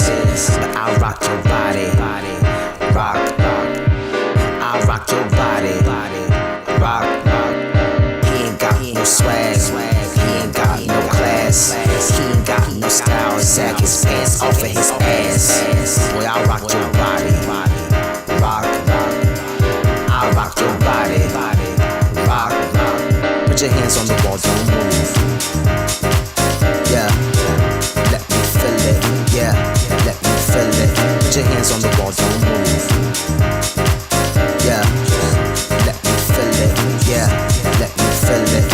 But I'll rock your body. Rock. I'll rock your body. Rock. He ain't got no swag. He ain't got no class. He ain't got no style. Sack his pants off of his ass. Boy, I'll rock your body. Rock. I'll rock your body. Rock. Put your hands on the wall, don't move. Yeah, let me feel it. Yeah, let me feel it. Put your hands on the wall, don't move. Yeah, let me feel it. Yeah, let me feel it.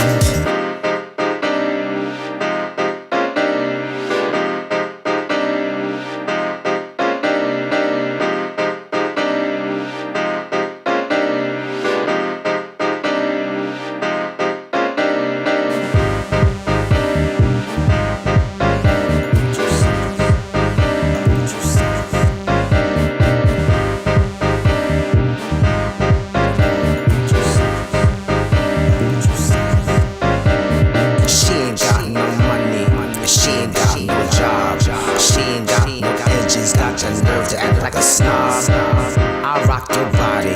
I'll rock your body.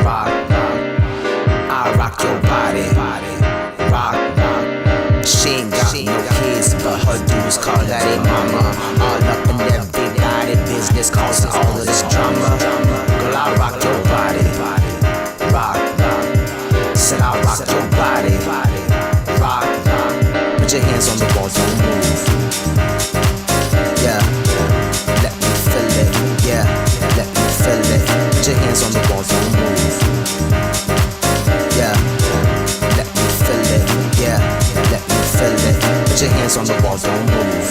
Rock. I'll rock your body. Rock. She ain't got no kids, but her dudes call that a mama. All up in that big body business, causing all of this drama. Girl, I'll rock your body. Rock. Said I'll rock your body. Rock. Put your hands on the wall, don't move. Yeah. Let me feel it. Yeah. Let me feel it. Put your hands on the wall, don't move. Yeah. Let me feel it. Yeah. Let me feel it. Put your hands on the wall, don't move.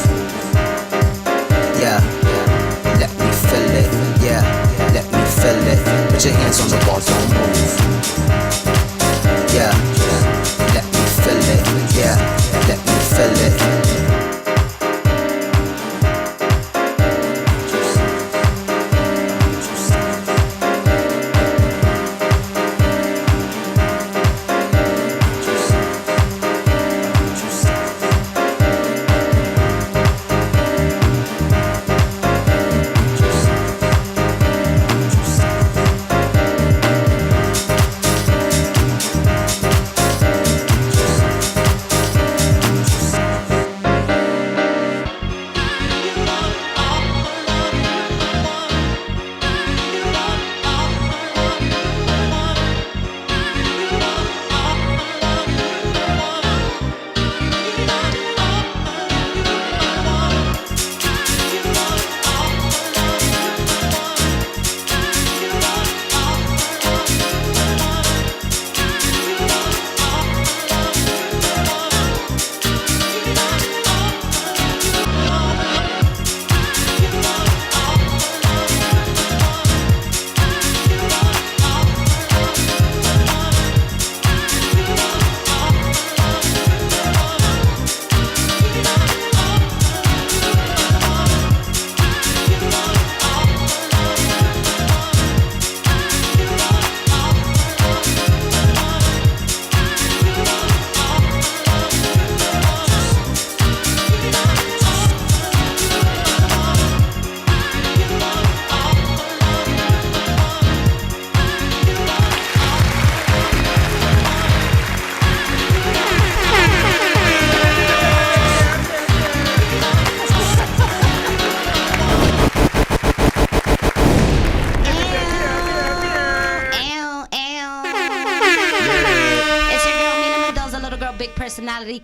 Yeah. Let me feel it. Yeah. Let me feel it. Put your hands on the wall, don't move. Yeah. Let me feel it. Yeah. Let me feel it.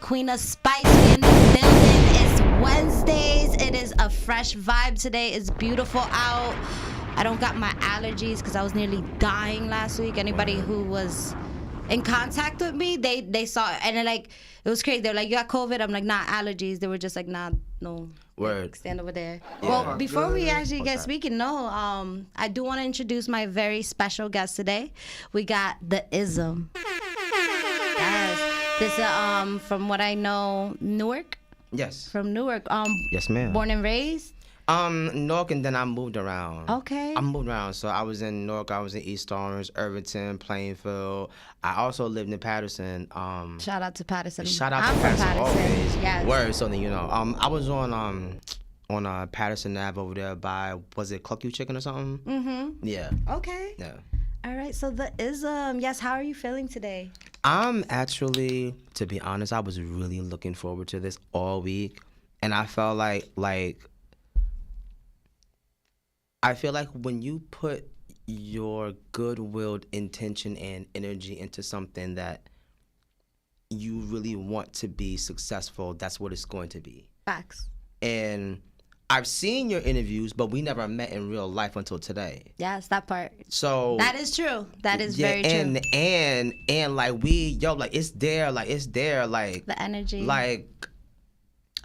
Queen of Spice in the building. It's Wednesdays. It is a fresh vibe today. It's beautiful out. I don't got my allergies because I was nearly dying last week. Anybody who was in contact with me, they saw it. And it was crazy. They were like, you got COVID? I'm like, nah, allergies. They were just like, nah, no. Word. Stand over there. Yeah. Well, before we actually get speaking, I do want to introduce my very special guest today. We got the IZM. Yes. This is from what I know, Newark. Yes. From Newark. Yes, ma'am. Born and raised. Newark, and then I moved around. Okay. I moved around, so I was in Newark. I was in East Orange, Irvington, Plainfield. I also lived in Patterson. Shout out to Patterson. Shout out I'm to from Patterson. Always. Yes. Word. So then I was on on Patterson Ave over there by, was it Cluck You Chicken or something? Mm-hmm. Yeah. Okay. Yeah. All right. So the IZM. Yes. How are you feeling today? I'm actually, to be honest, I was really looking forward to this all week, and I felt like I feel like when you put your good-willed intention and energy into something that you really want to be successful, that's what it's going to be. Facts. And I've seen your interviews, but we never met in real life until today. Yes, that part. So that is true. That is very true. And like it's there, like The energy. like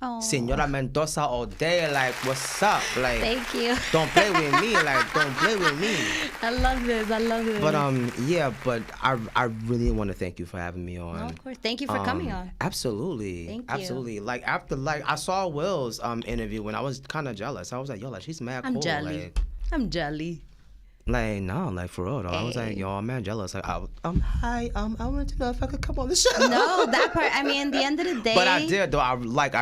Oh. Senora Mendoza all day, like what's up? Like Thank you. don't play with me, like don't play with me. I love this. I love this. But yeah, but I really want to thank you for having me on. No, of course. Thank you for coming on. Absolutely. Thank you. Absolutely. Like after I saw Will's interview and I was kind of jealous. I was like, yo, like she's mad cool. I'm jelly. Like, I'm jelly. like no, like for real though. I was like, yo, I'm mad jealous. Like hi, I wanted to know if I could come on the show. No, that part. I mean, at the end of the day. But I did though. I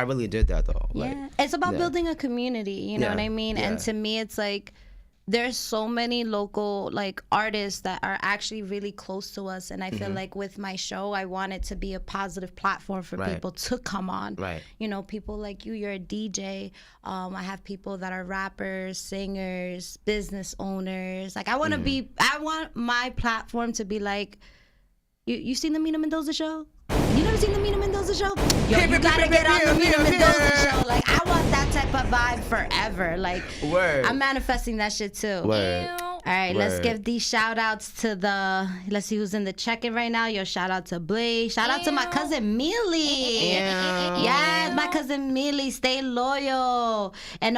really did that though. Like, Yeah, it's about building a community. You know what I mean? Yeah. And to me, it's like there's so many local like artists that are actually really close to us, and I feel like with my show, I want it to be a positive platform for people to come on. Right. You know, people like you're a DJ. I have people that are rappers, singers, business owners. Like I want to be. I want my platform to be like. You seen the Mina Mendoza show? You never seen the Mina Mendoza show? Yo, you gotta get on the Mina Mendoza show. Like, I want that type of vibe forever. Like, Word. I'm manifesting that shit too. Word. All right, let's give these shout outs to let's see who's in the check-in right now. Yo, shout out to Blaze. Shout out to my cousin Millie. Yes, my cousin Millie. Stay loyal. And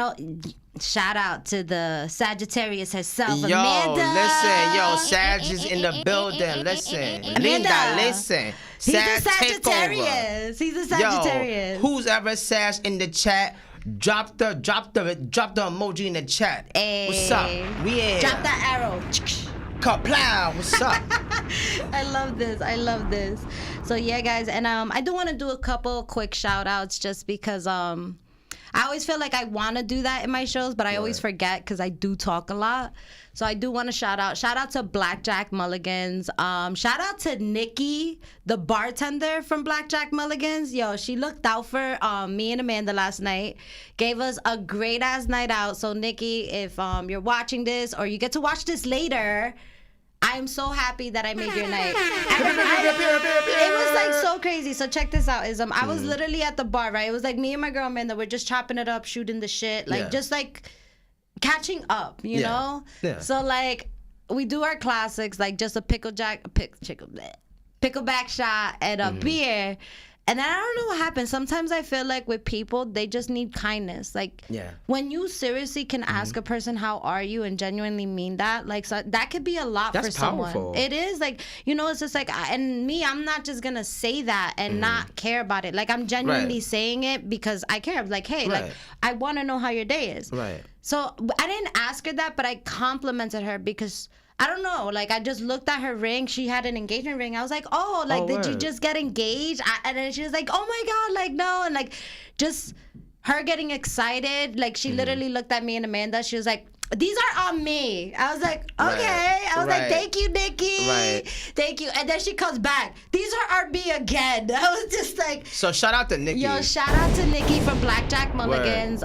shout out to the Sagittarius herself, Yo, Amanda. listen, yo, Sag is in the building. Listen, Linda, listen. He's Sag, a Sagittarius. He's a Sagittarius. Yo, who's ever Sag in the chat? Drop the emoji in the chat. Hey. What's up? We in. Drop that arrow. Kaplow. What's up? I love this. I love this. So yeah, guys, and I do want to do a couple quick shout outs just because I always feel like I want to do that in my shows, but I always forget because I do talk a lot. So I do want to shout out to Blackjack Mulligan's. Shout out to Nikki, the bartender from Blackjack Mulligan's. Yo, she looked out for me and Amanda last night. Gave us a great ass night out. So Nikki, if you're watching this or you get to watch this later, I am so happy that I made your night. It was like so crazy. So check this out, Ism. I was literally at the bar, right? It was like me and my girl Amanda were just chopping it up, shooting the shit, like just like catching up, you know? Yeah. So like we do our classics, like just a pickleback shot and a beer. And then I don't know what happens. Sometimes I feel like with people, they just need kindness. Like, when you seriously can ask a person, how are you, and genuinely mean that, like, so that could be a lot for someone. Powerful. It is. Like, you know, it's just like, and me, I'm not just going to say that and not care about it. Like, I'm genuinely saying it because I care. Like, hey, like, I want to know how your day is. Right. So I didn't ask her that, but I complimented her because I don't know. Like, I just looked at her ring. She had an engagement ring. I was like, oh, like, did you just get engaged? And then she was like, oh my God, like, no. And like, just her getting excited. Like, she literally looked at me and Amanda. She was like, these are on me. I was like, okay. I was like, thank you, Nikki. Right. Thank you. And then she comes back. These are on me again. I was just like. So shout out to Nikki. Yo, shout out to Nikki from Blackjack Mulligan's.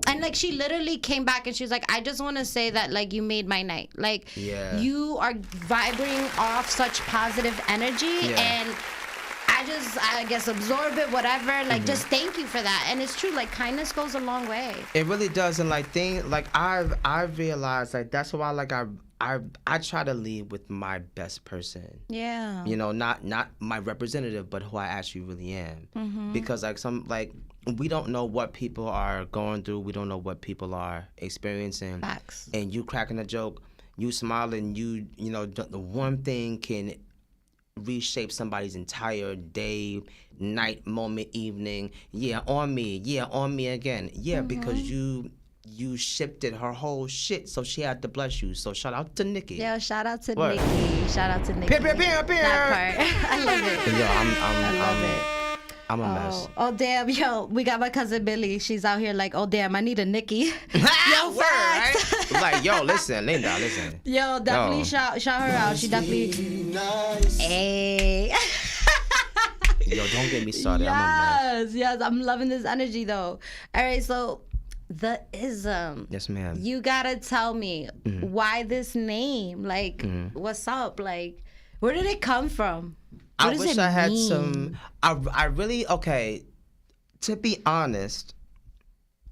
And like she literally came back and she was like, I just want to say that like you made my night. Like you are vibrating off such positive energy and I guess absorb it, whatever. Like just thank you for that. And it's true, like kindness goes a long way. It really does. And like I've realized like that's why like I try to lead with my best person. Yeah. You know, not my representative, but who I actually really am. Because like we don't know what people are going through. We don't know what people are experiencing. Facts. And you cracking a joke, you smiling, you know, the one thing can reshape somebody's entire day, night, moment, evening. Yeah, on me again. Yeah, because you shifted her whole shit, so she had to bless you. So shout out to Nikki. Yeah, shout out to Nikki. Shout out to Nikki. Pew, pew, pew, pew. That part. I love it. Yo, I love it. I'm a mess. Oh damn, yo, we got my cousin Billy. She's out here like, oh damn, I need a Nikki. Yo, Word, facts. right? Like, yo, listen, Linda, listen. Yo, definitely Yo. shout her out. She definitely. Hey. Yo, don't get me started. I'm a mess. Yes, I'm loving this energy though. All right, so the ism. Yes, ma'am. You gotta tell me why this name. Like, what's up? Like, where did it come from? What I does wish it I had mean? some. I really, okay. To be honest,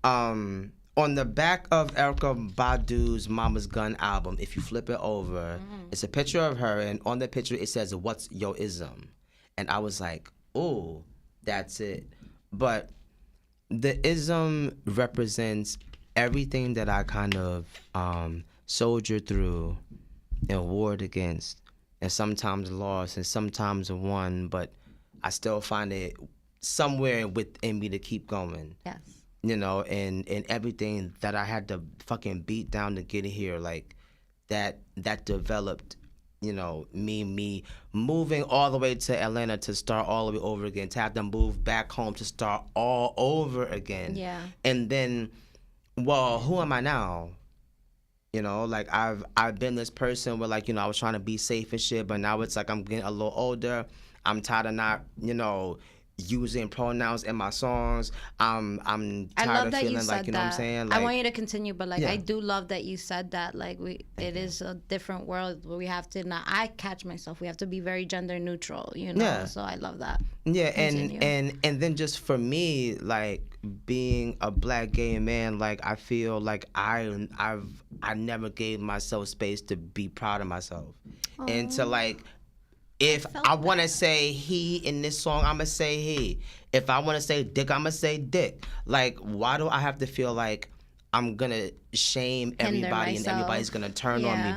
on the back of Erykah Badu's Mama's Gun album, if you flip it over, it's a picture of her, and on the picture it says, "What's your ism?" And I was like, "Oh, that's it." But the ism represents everything that I kind of soldiered through and warred against, and sometimes lost, and sometimes won. But I still find it somewhere within me to keep going. Yes. You know, and everything that I had to fucking beat down to get here, like that developed, you know, me moving all the way to Atlanta to start all the way over again, to have to move back home to start all over again. Yeah. And then, well, who am I now? You know, like I've been this person where, like, you know, I was trying to be safe and shit, but now it's like I'm getting a little older. I'm tired of not, you know, using pronouns in my songs. I'm I tired love of that feeling you said like, you know that. what I'm saying? I Like, want you to continue, but like Yeah. I do love that you said that. Like it is a different world where we have to not. I catch myself. We have to be very gender neutral, you know. Yeah. So I love that. yeah, Continue. and then just for me, like being a black gay man, like I feel like I never gave myself space to be proud of myself, and to like. If I want to say he in this song, I'm going to say he. If I want to say dick, I'm going to say dick. Like, why do I have to feel like I'm going to shame everybody and myself. everybody's going to turn on me Yeah.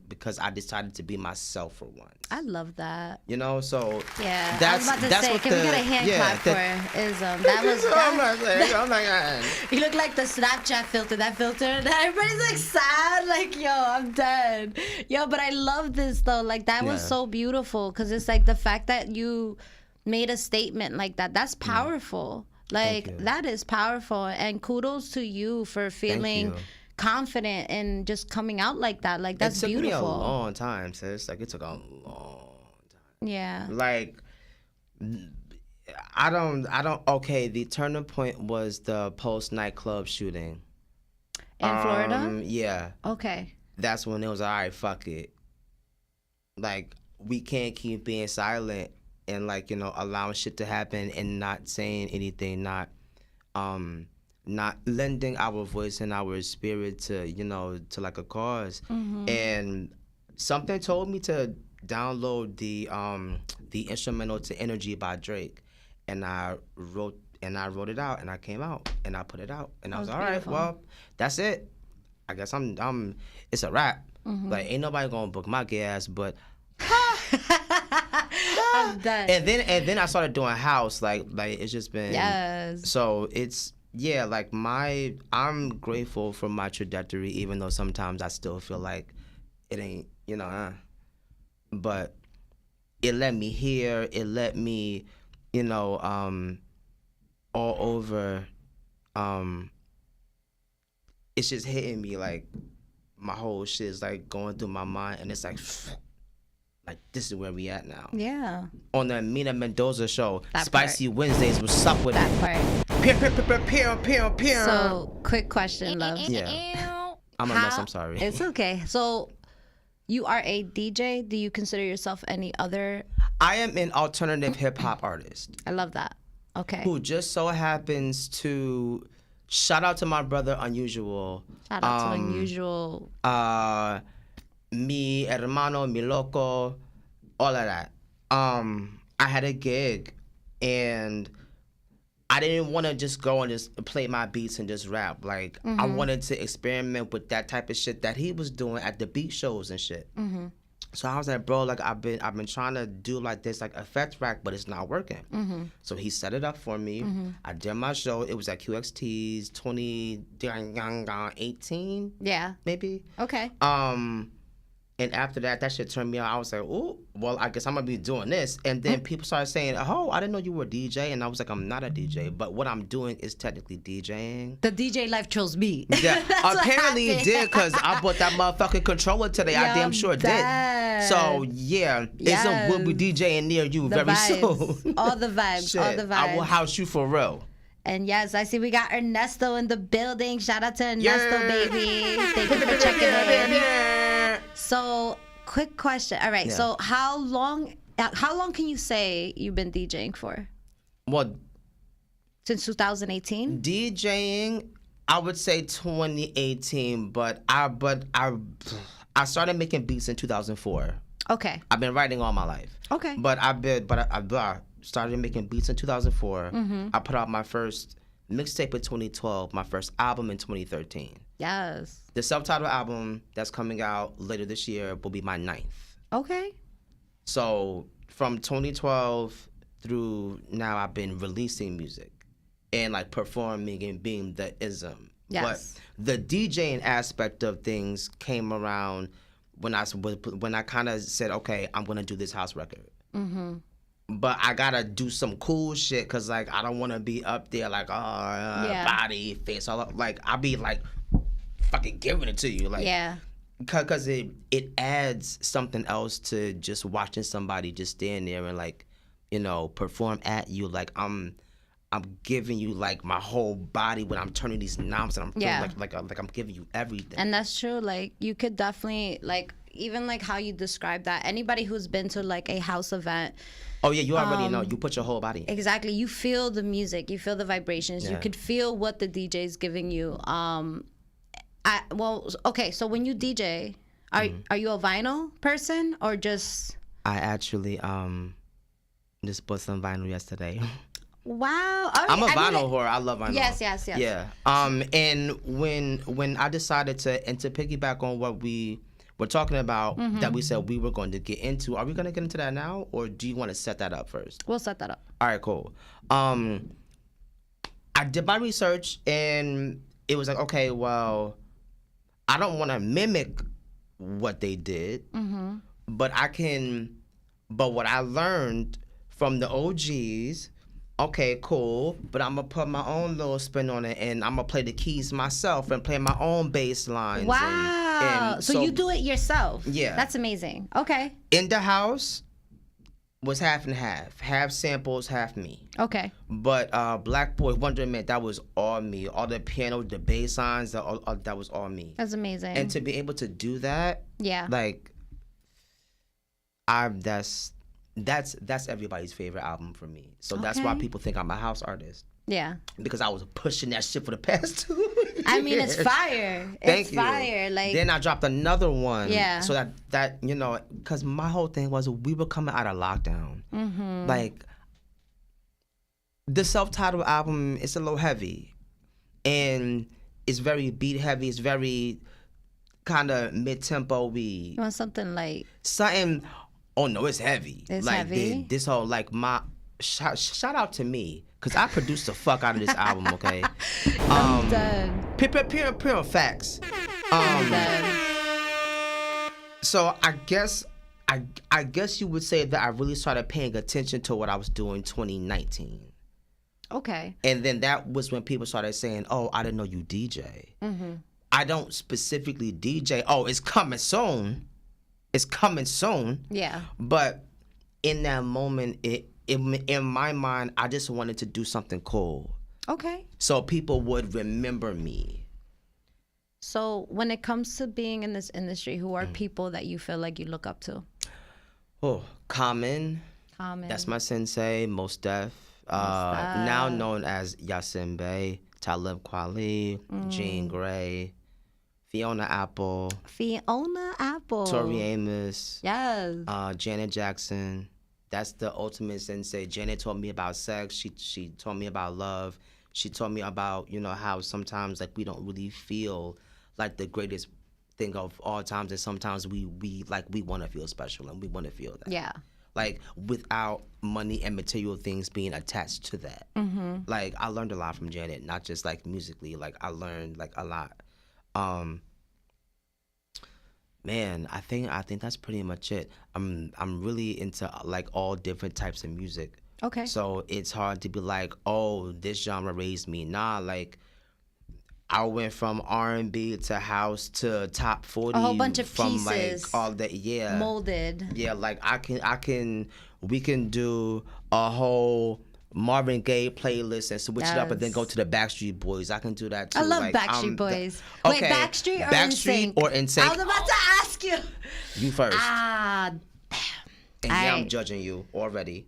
because I decided to be myself for once? I love that. You know, so Yeah, that's I was about to that's say, what can we the, get a hand yeah, clap that- for ism? That was I'm that, not saying, I'm like, you look like the Snapchat filter. That filter, that everybody's like sad. Like, yo, I'm dead. Yo, but I love this though. Like that was Yeah. so beautiful because it's like the fact that you made a statement like that. That's powerful. Like you. that is powerful. And kudos to you for feeling you. confident and just coming out like that. Like that's it took beautiful. me a long time, sis. Like, it took a long time. Yeah. Like, I don't okay, the turning point was the Post nightclub shooting In Florida? Yeah, Okay. that's when it was all right, fuck it, like we can't keep being silent and, like, you know, allowing shit to happen and not saying anything, not lending our voice and our spirit to, you know, to like a cause. And something told me to download the instrumental to Energy by Drake, and I wrote it out, and I came out and I put it out, and I was all right, beautiful. well, that's it. I guess I'm it's a wrap. Like, ain't nobody gonna book my gay ass, but I'm done. and then I started doing house, like it's just been Yes. So it's, yeah, like I'm grateful for my trajectory, even though sometimes I still feel like it ain't, you know, but it let me hear, it let me, you know, all over, it's just hitting me, like my whole shit is like going through my mind, and it's like this is where we at now. Yeah. On the Mina Mendoza show, That Spicy Wednesdays, what's up with That it? part. Pew. So, quick question, love. Yeah. I'm a mess, I'm sorry. It's okay. So, you are a DJ. Do you consider yourself any other? I am an alternative hip hop artist I love that. Okay. who just so happens to shout out to my brother Unusual. Shout out to Unusual. Mi hermano, mi loco, all of that. I had a gig, and I didn't want to just go and just play my beats and just rap. Like, I wanted to experiment with that type of shit that he was doing at the beat shows and shit. So I was like, bro, like I've been trying to do like this, like effects rack, but it's not working. So he set it up for me. I did my show. It was at QXT's 2018, Yeah. maybe. Okay. And after that, that shit turned me on. I was like, oh, well, I guess I'm going to be doing this. And then people started saying, oh, I didn't know you were a DJ. And I was like, I'm not a DJ. But what I'm doing is technically DJing. The DJ life chose me. Yeah, apparently it did, because I bought that motherfucking controller today. I damn sure did. So, yeah, we'll be DJing near you very soon. All the vibes. Shit, all the vibes. I will house you for real. And yes, I see we got Ernesto in the building. Shout out to Ernesto, baby. Thank you for checking in. So, quick question. All right. So, how long can you say you've been DJing for? Well, since 2018? DJing, I would say 2018, but I started making beats in 2004. Okay. I've been writing all my life. Okay. But I started making beats in 2004. Mm-hmm. I put out my first mixtape in 2012, my first album in 2013. Yes. The self-titled album that's coming out later this year will be my 9th. Okay. So from 2012 through now, I've been releasing music and like performing and being the IZM. Yes. But the DJing aspect of things came around when I kind of said, okay, I'm gonna do this house record. Mm-hmm. But I gotta do some cool shit, because like I don't want to be up there like body face all up. Like I'll be like fucking giving it to you, like because it adds something else to just watching somebody just stand there and like, you know, perform at you. Like I'm giving you like my whole body when I'm turning these knobs, and I'm feeling like I'm giving you everything. And that's true. Like you could definitely like, even like how you describe that. Anybody who's been to like a house event. Oh yeah, you already know. You put your whole body in. Exactly. You feel the music. You feel the vibrations. Yeah. You could feel what the DJ is giving you. Okay. So when you DJ, are you a vinyl person or just? I actually just bought some vinyl yesterday. Wow. Okay. I'm a vinyl whore. I love vinyl. Yes. Yeah. And when I decided to piggyback on what we're talking about, that we said we were going to get into. Are we going to get into that now, or do you want to set that up first? We'll set that up. All right, cool. I did my research, and it was like, okay, well, I don't want to mimic what they did, but but what I learned from the OGs, okay, cool, but I'm going to put my own little spin on it, and I'm going to play the keys myself and play my own bass lines. Wow. So you do it yourself? Yeah. That's amazing. Okay. In the house was half and half. Half samples, half me. Okay. But Black Boy Wonderment, that was all me. All the piano, the bass lines, that was all me. That's amazing. And to be able to do that, like, that's everybody's favorite album for me. So that's why people think I'm a house artist. Yeah. Because I was pushing that shit for the past 2 years. I mean, it's fire. Thank you. Fire. Like, then I dropped another one. Yeah. So that you know, because my whole thing was we were coming out of lockdown. Like, the self-titled album is a little heavy. And it's very beat heavy. It's very kind of mid-tempo. You want something light? Something... Oh, no, it's heavy. It's like, heavy? This whole, like, my... Shout out to me, because I produced the fuck out of this album, okay? I'm done. Pure facts. I'm done. So I guess you would say that I really started paying attention to what I was doing 2019. Okay. And then that was when people started saying, oh, I didn't know you DJ. I don't specifically DJ. Oh, it's coming soon. It's coming soon. Yeah. But in that moment, in my mind, I just wanted to do something cool. Okay. So people would remember me. So when it comes to being in this industry, who are people that you feel like you look up to? Oh, Common. That's my sensei. Mos Def. Now known as Yasimbe, Talib Kweli, Jean Grey, Fiona Apple. Tori Amos. Yes. Janet Jackson. That's the ultimate sensei. Janet taught me about sex. She taught me about love. She taught me about, you know, how sometimes like we don't really feel like the greatest thing of all times, and sometimes we want to feel special and we want to feel that. Yeah. Like without money and material things being attached to that. Like I learned a lot from Janet, not just like musically. Like I learned like a lot. Man, I think that's pretty much it. I'm really into like all different types of music. Okay. So it's hard to be like, oh, this genre raised me. Nah, like I went from R&B to house to top 40. A whole bunch of from pieces. Like all that, yeah. Molded. Yeah, like we can do a whole Marvin Gaye playlist and switch it up and then go to the Backstreet Boys. I can do that too. I love like, Backstreet Boys. Okay, Wait, Backstreet or Backstreet NSYNC? or NSYNC? I was about to ask you. You first. Ah, damn. And yeah, I'm judging you already.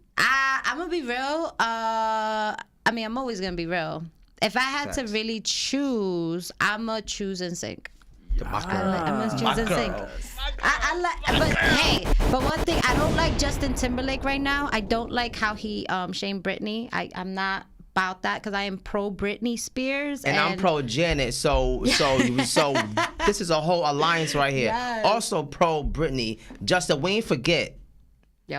I'm gonna be real. I mean, I'm always gonna be real. If I had to really choose, I'ma choose NSYNC. My girl. I'm gonna choose My NSYNC. girl. I like, but hey, but one thing I don't like Justin Timberlake right now. I don't like how he shamed Britney. I'm not about that because I am pro Britney Spears and I'm pro Janet. So this is a whole alliance right here. Yes. Also pro Britney. Justin, we ain't forget. Yo,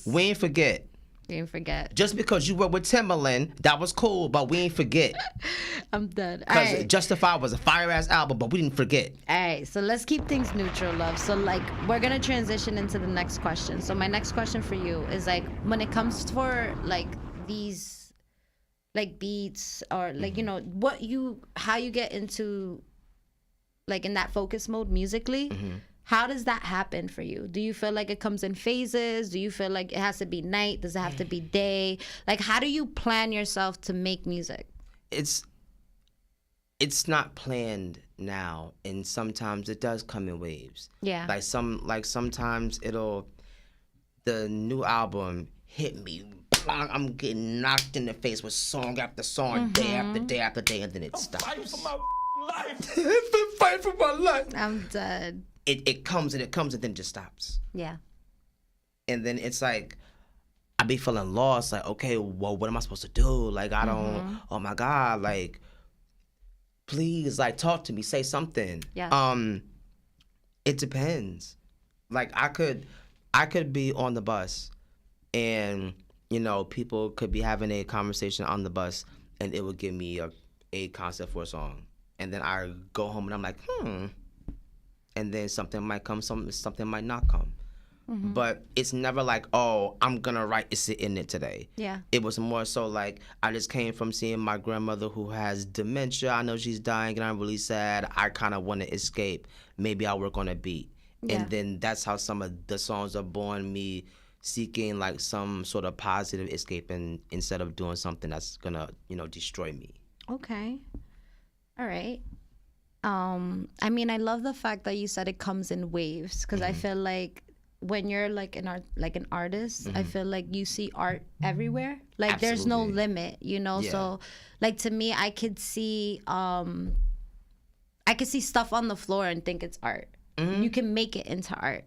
We ain't forget. We ain't forget. Just because you were with Timberland, that was cool, but we ain't forget. I'm done. Because Right. Justified was a fire-ass album, but we didn't forget. All right, so let's keep things neutral, love. So, like, we're going to transition into the next question. So, my next question for you is, like, when it comes for, like, these, like, beats or, like, you know, how you get into, like, in that focus mode musically, how does that happen for you? Do you feel like it comes in phases? Do you feel like it has to be night? Does it have to be day? Like, how do you plan yourself to make music? It's not planned now, and sometimes it does come in waves. Yeah. Like sometimes the new album hit me. I'm getting knocked in the face with song after song, day after day after day, and then it stops. Fighting for my life. I've been fighting for my life. I'm dead. It comes and it comes and then it just stops. Yeah. And then it's like I be feeling lost. Like, okay, well, what am I supposed to do? Like, I don't. Oh my God, like. Please, like, talk to me, say something. Yeah. It depends. Like, I could be on the bus, and you know, people could be having a conversation on the bus, and it would give me a concept for a song, and then I go home and I'm like, and then something might come, something might not come. But it's never like, oh, I'm gonna write it's in it today. Yeah. It was more so like I just came from seeing my grandmother who has dementia. I know she's dying and I'm really sad. I kind of want to escape. Maybe I'll work on a beat. Yeah. And then that's how some of the songs are born, me seeking like some sort of positive escape instead of doing something that's gonna, you know, destroy me. Okay. All right. I mean, I love the fact that you said it comes in waves because I feel like when you're like an artist, I feel like you see art everywhere. Like there's no Absolutely. limit, you know. Yeah. So, like to me, I could see stuff on the floor and think it's art. You can make it into art.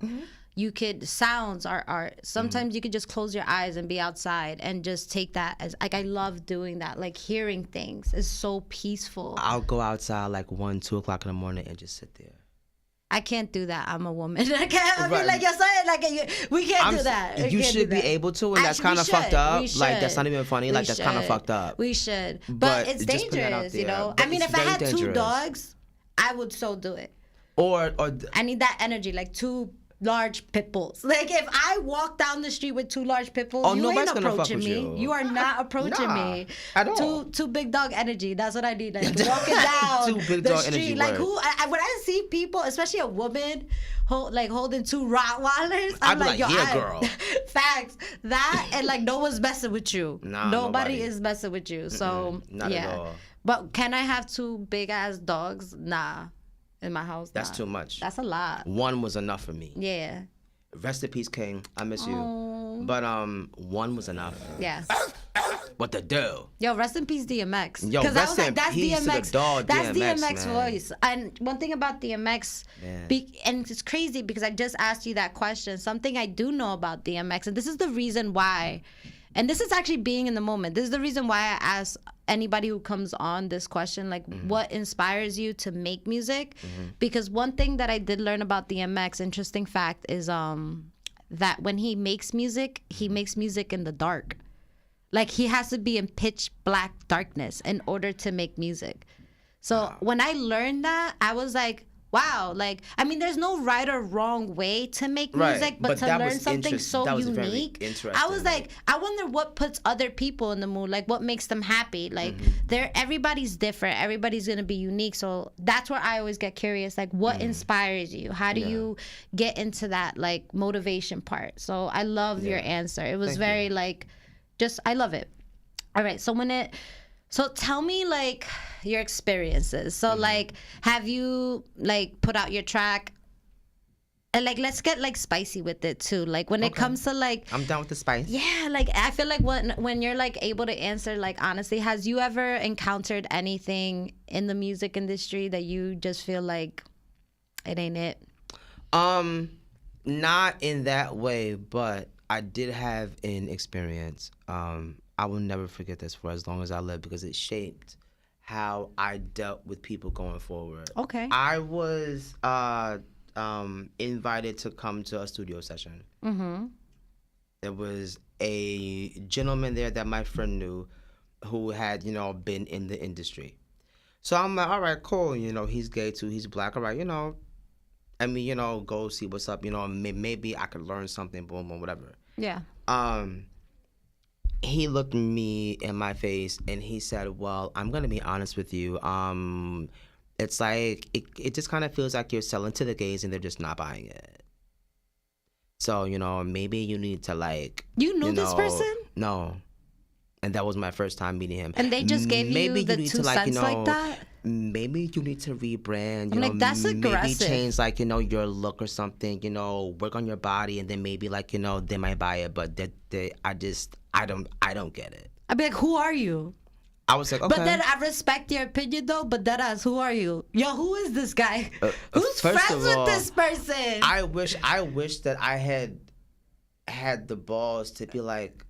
You could sounds are art. Sometimes you could just close your eyes and be outside and just take that as like I love doing that. Like hearing things is so peaceful. I'll go outside like 1, 2 o'clock in the morning and just sit there. I can't do that. I'm a woman. I can't. I mean, Right. like you're saying, like we can't do that. We You can't should do be that. able to, and that's Actually, kind of we fucked should. up. We Like that's should. not even funny. We Like that's kind of should. fucked up. We should, But but it's just put that out dangerous, you there. know. But I mean, it's if I very had 2 dangerous. dogs, I would so do it. Or I need that energy, like 2 large pit bulls. Like if I walk down the street with 2 large pit bulls, Oh, you ain't nobody's gonna fuck approaching with me. you. You are not approaching Nah, me at all. Two big dog energy. That's what I need. Like walking down 2 big the dog street. energy, Like word. who? When I see people, especially a woman, holding 2 Rottweilers, I'm I'd be like, like, yo, yeah, girl. Facts. That and like no one's messing with you. Nah, nobody nobody. is messing with you. So not yeah. at all. But can I have 2 big ass dogs? Nah. In my house. That's nah. too much. That's a lot. 1 was enough for me. Yeah. Rest in peace, King. I miss Oh. you. But 1 was enough. Yes. What the do? Yo, rest in peace, DMX. Yo, 'Cause I rest was like, in that's peace to the DMX. dog, That's DMX, DMX man. voice. And one thing about DMX, Man. and it's crazy because I just asked you that question. Something I do know about DMX, and this is the reason why. And this is actually being in the moment. This is the reason why I ask anybody who comes on this question, like, what inspires you to make music? Because one thing that I did learn about DMX, interesting fact, is that when he makes music in the dark. Like, he has to be in pitch black darkness in order to make music. So when I learned that, I was like, wow, like, I mean, there's no right or wrong way to make Right, music, but to that learn was something so that was very unique. interesting. I was like, I wonder what puts other people in the mood, like what makes them happy. Like, everybody's different, everybody's gonna be unique. So that's where I always get curious, like, what inspires you? How do you get into that like motivation part? So I love your answer. It was very like, just I love it. All right, so tell me like your experiences. So like, have you like put out your track? And like, let's get like spicy with it too. Like when it comes to like, I'm done with the spice. yeah, like I feel like when you're like able to answer like honestly, has you ever encountered anything in the music industry that you just feel like it ain't it? Not in that way, but I did have an experience. I will never forget this for as long as I live because it shaped how I dealt with people going forward. Okay. I was invited to come to a studio session. There was a gentleman there that my friend knew who had, been in the industry. So I'm like, all right, cool. He's gay too. He's black. All right, go see what's up. Maybe I could learn something, boom, or whatever. Yeah. He looked me in my face and he said, well, I'm going to be honest with you. It's like, it just kind of feels like you're selling to the gays and they're just not buying it. So, maybe you need to like... You knew this person? No. And that was my first time meeting him. And they just gave you the 2 cents like that? Maybe you need to rebrand, I'm like, that's aggressive. Maybe change like, your look or something, work on your body and then maybe like, they might buy it, but I don't get it. I'd be like, who are you? I was like, okay. But then I respect your opinion though, but deadass, who are you? Yo, who is this guy? Who's first friends of all, with this person? I wish that I had the balls to be like,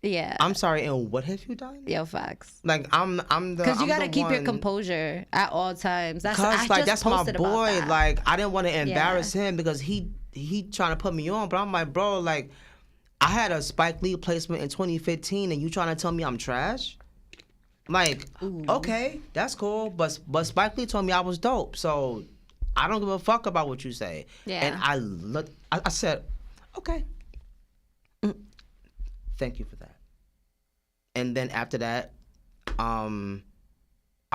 yeah. I'm sorry, and what have you done? Yo, facts. Like I'm the because you gotta keep your one, composure at all times. That's that's my boy. That. Like I didn't want to embarrass him because he trying to put me on, but I'm like, bro, like I had a Spike Lee placement in 2015, and you trying to tell me I'm trash? Like, okay, that's cool, but Spike Lee told me I was dope, so I don't give a fuck about what you say. Yeah. And I looked, I said, okay, thank you for that. And then after that, I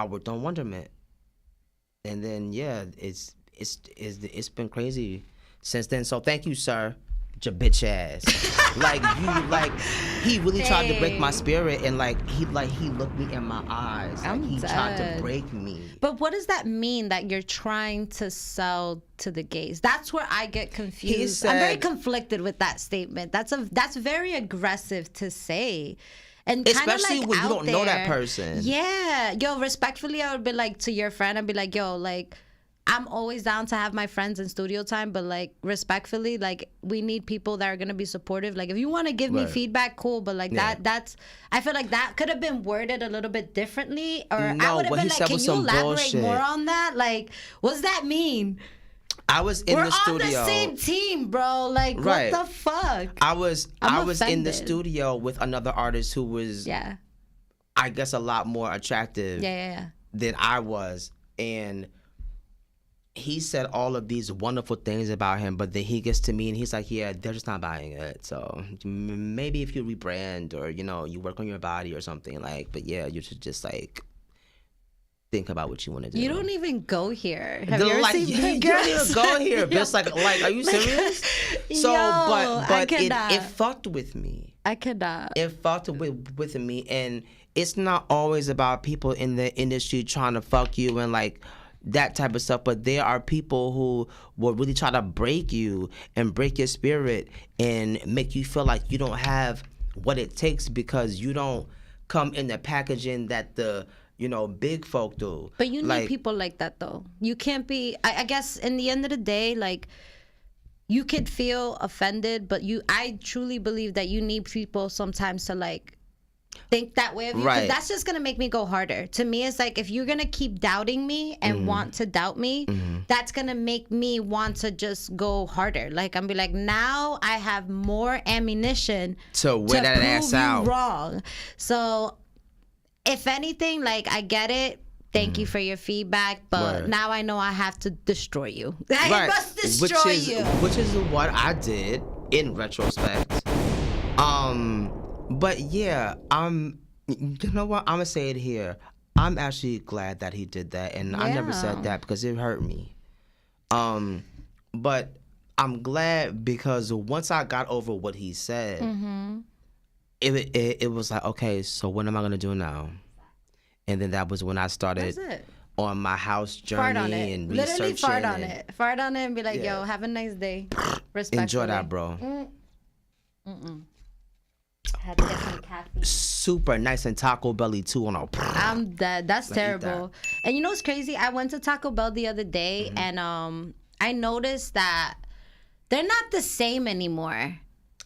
worked on Wonderment, and then it's been crazy since then. So thank you, sir. Your bitch ass. He really tried to break my spirit, and he looked me in my eyes. He tried to break me. But what does that mean that you're trying to sell to the gays? That's where I get confused. I'm very conflicted with that statement. That's very aggressive to say. And especially like when you don't know that there. person. Yeah. Yo, respectfully, I would be like to your friend, I'd be like, yo, like, I'm always down to have my friends in studio time, but like respectfully, like we need people that are gonna be supportive. Like if you want to give me feedback, cool, but like that's I feel like that could have been worded a little bit differently, or no, I would have been like, can you elaborate bullshit. more on that? Like, what's that mean? I was in the studio. We're on the same team, bro. Like, right. What the fuck? I was in the studio with another artist who was, I guess, a lot more attractive than I was, and he said all of these wonderful things about him, but then he gets to me and he's like, yeah, they're just not buying it. So maybe if you rebrand or, you work on your body or something, like, but yeah, you should just like think about what you want to do. You don't even go here. Have you ever seen you don't even go here. Bitch, like, are you serious? So, but it fucked with me. I cannot. It fucked with me, and it's not always about people in the industry trying to fuck you and like that type of stuff, but there are people who will really try to break you and break your spirit and make you feel like you don't have what it takes because you don't come in the packaging that the big folk do. But you need people like that though. You can't be, I guess in the end of the day, like you could feel offended, but I truly believe that you need people sometimes to like think that way of you, because that's just gonna make me go harder. To me, it's like if you're gonna keep doubting me and want to doubt me, that's gonna make me want to just go harder. Like I'm be like, now I have more ammunition to wear that ass out. Wrong. So if anything, like I get it. Thank you for your feedback, but Word. now I know I have to destroy you. I Right. must destroy you. Which is what I did in retrospect. But yeah, you know what? I'm gonna say it here. I'm actually glad that he did that, and I never Yeah. said that because it hurt me. But I'm glad because once I got over what he said, it was like, okay, so what am I gonna do now? And then that was when I started That's it. on my house Fart on journey it. and Literally researching. fart on and it. Fart on it and be like, Yeah. yo, have a nice day. Respectfully. Enjoy that, bro. Had to get some caffeine. Super nice and Taco Belly too on a. I'm dead. That's Like, eat terrible. And you know what's crazy? I went to Taco Bell the other day and I noticed that they're not the same anymore.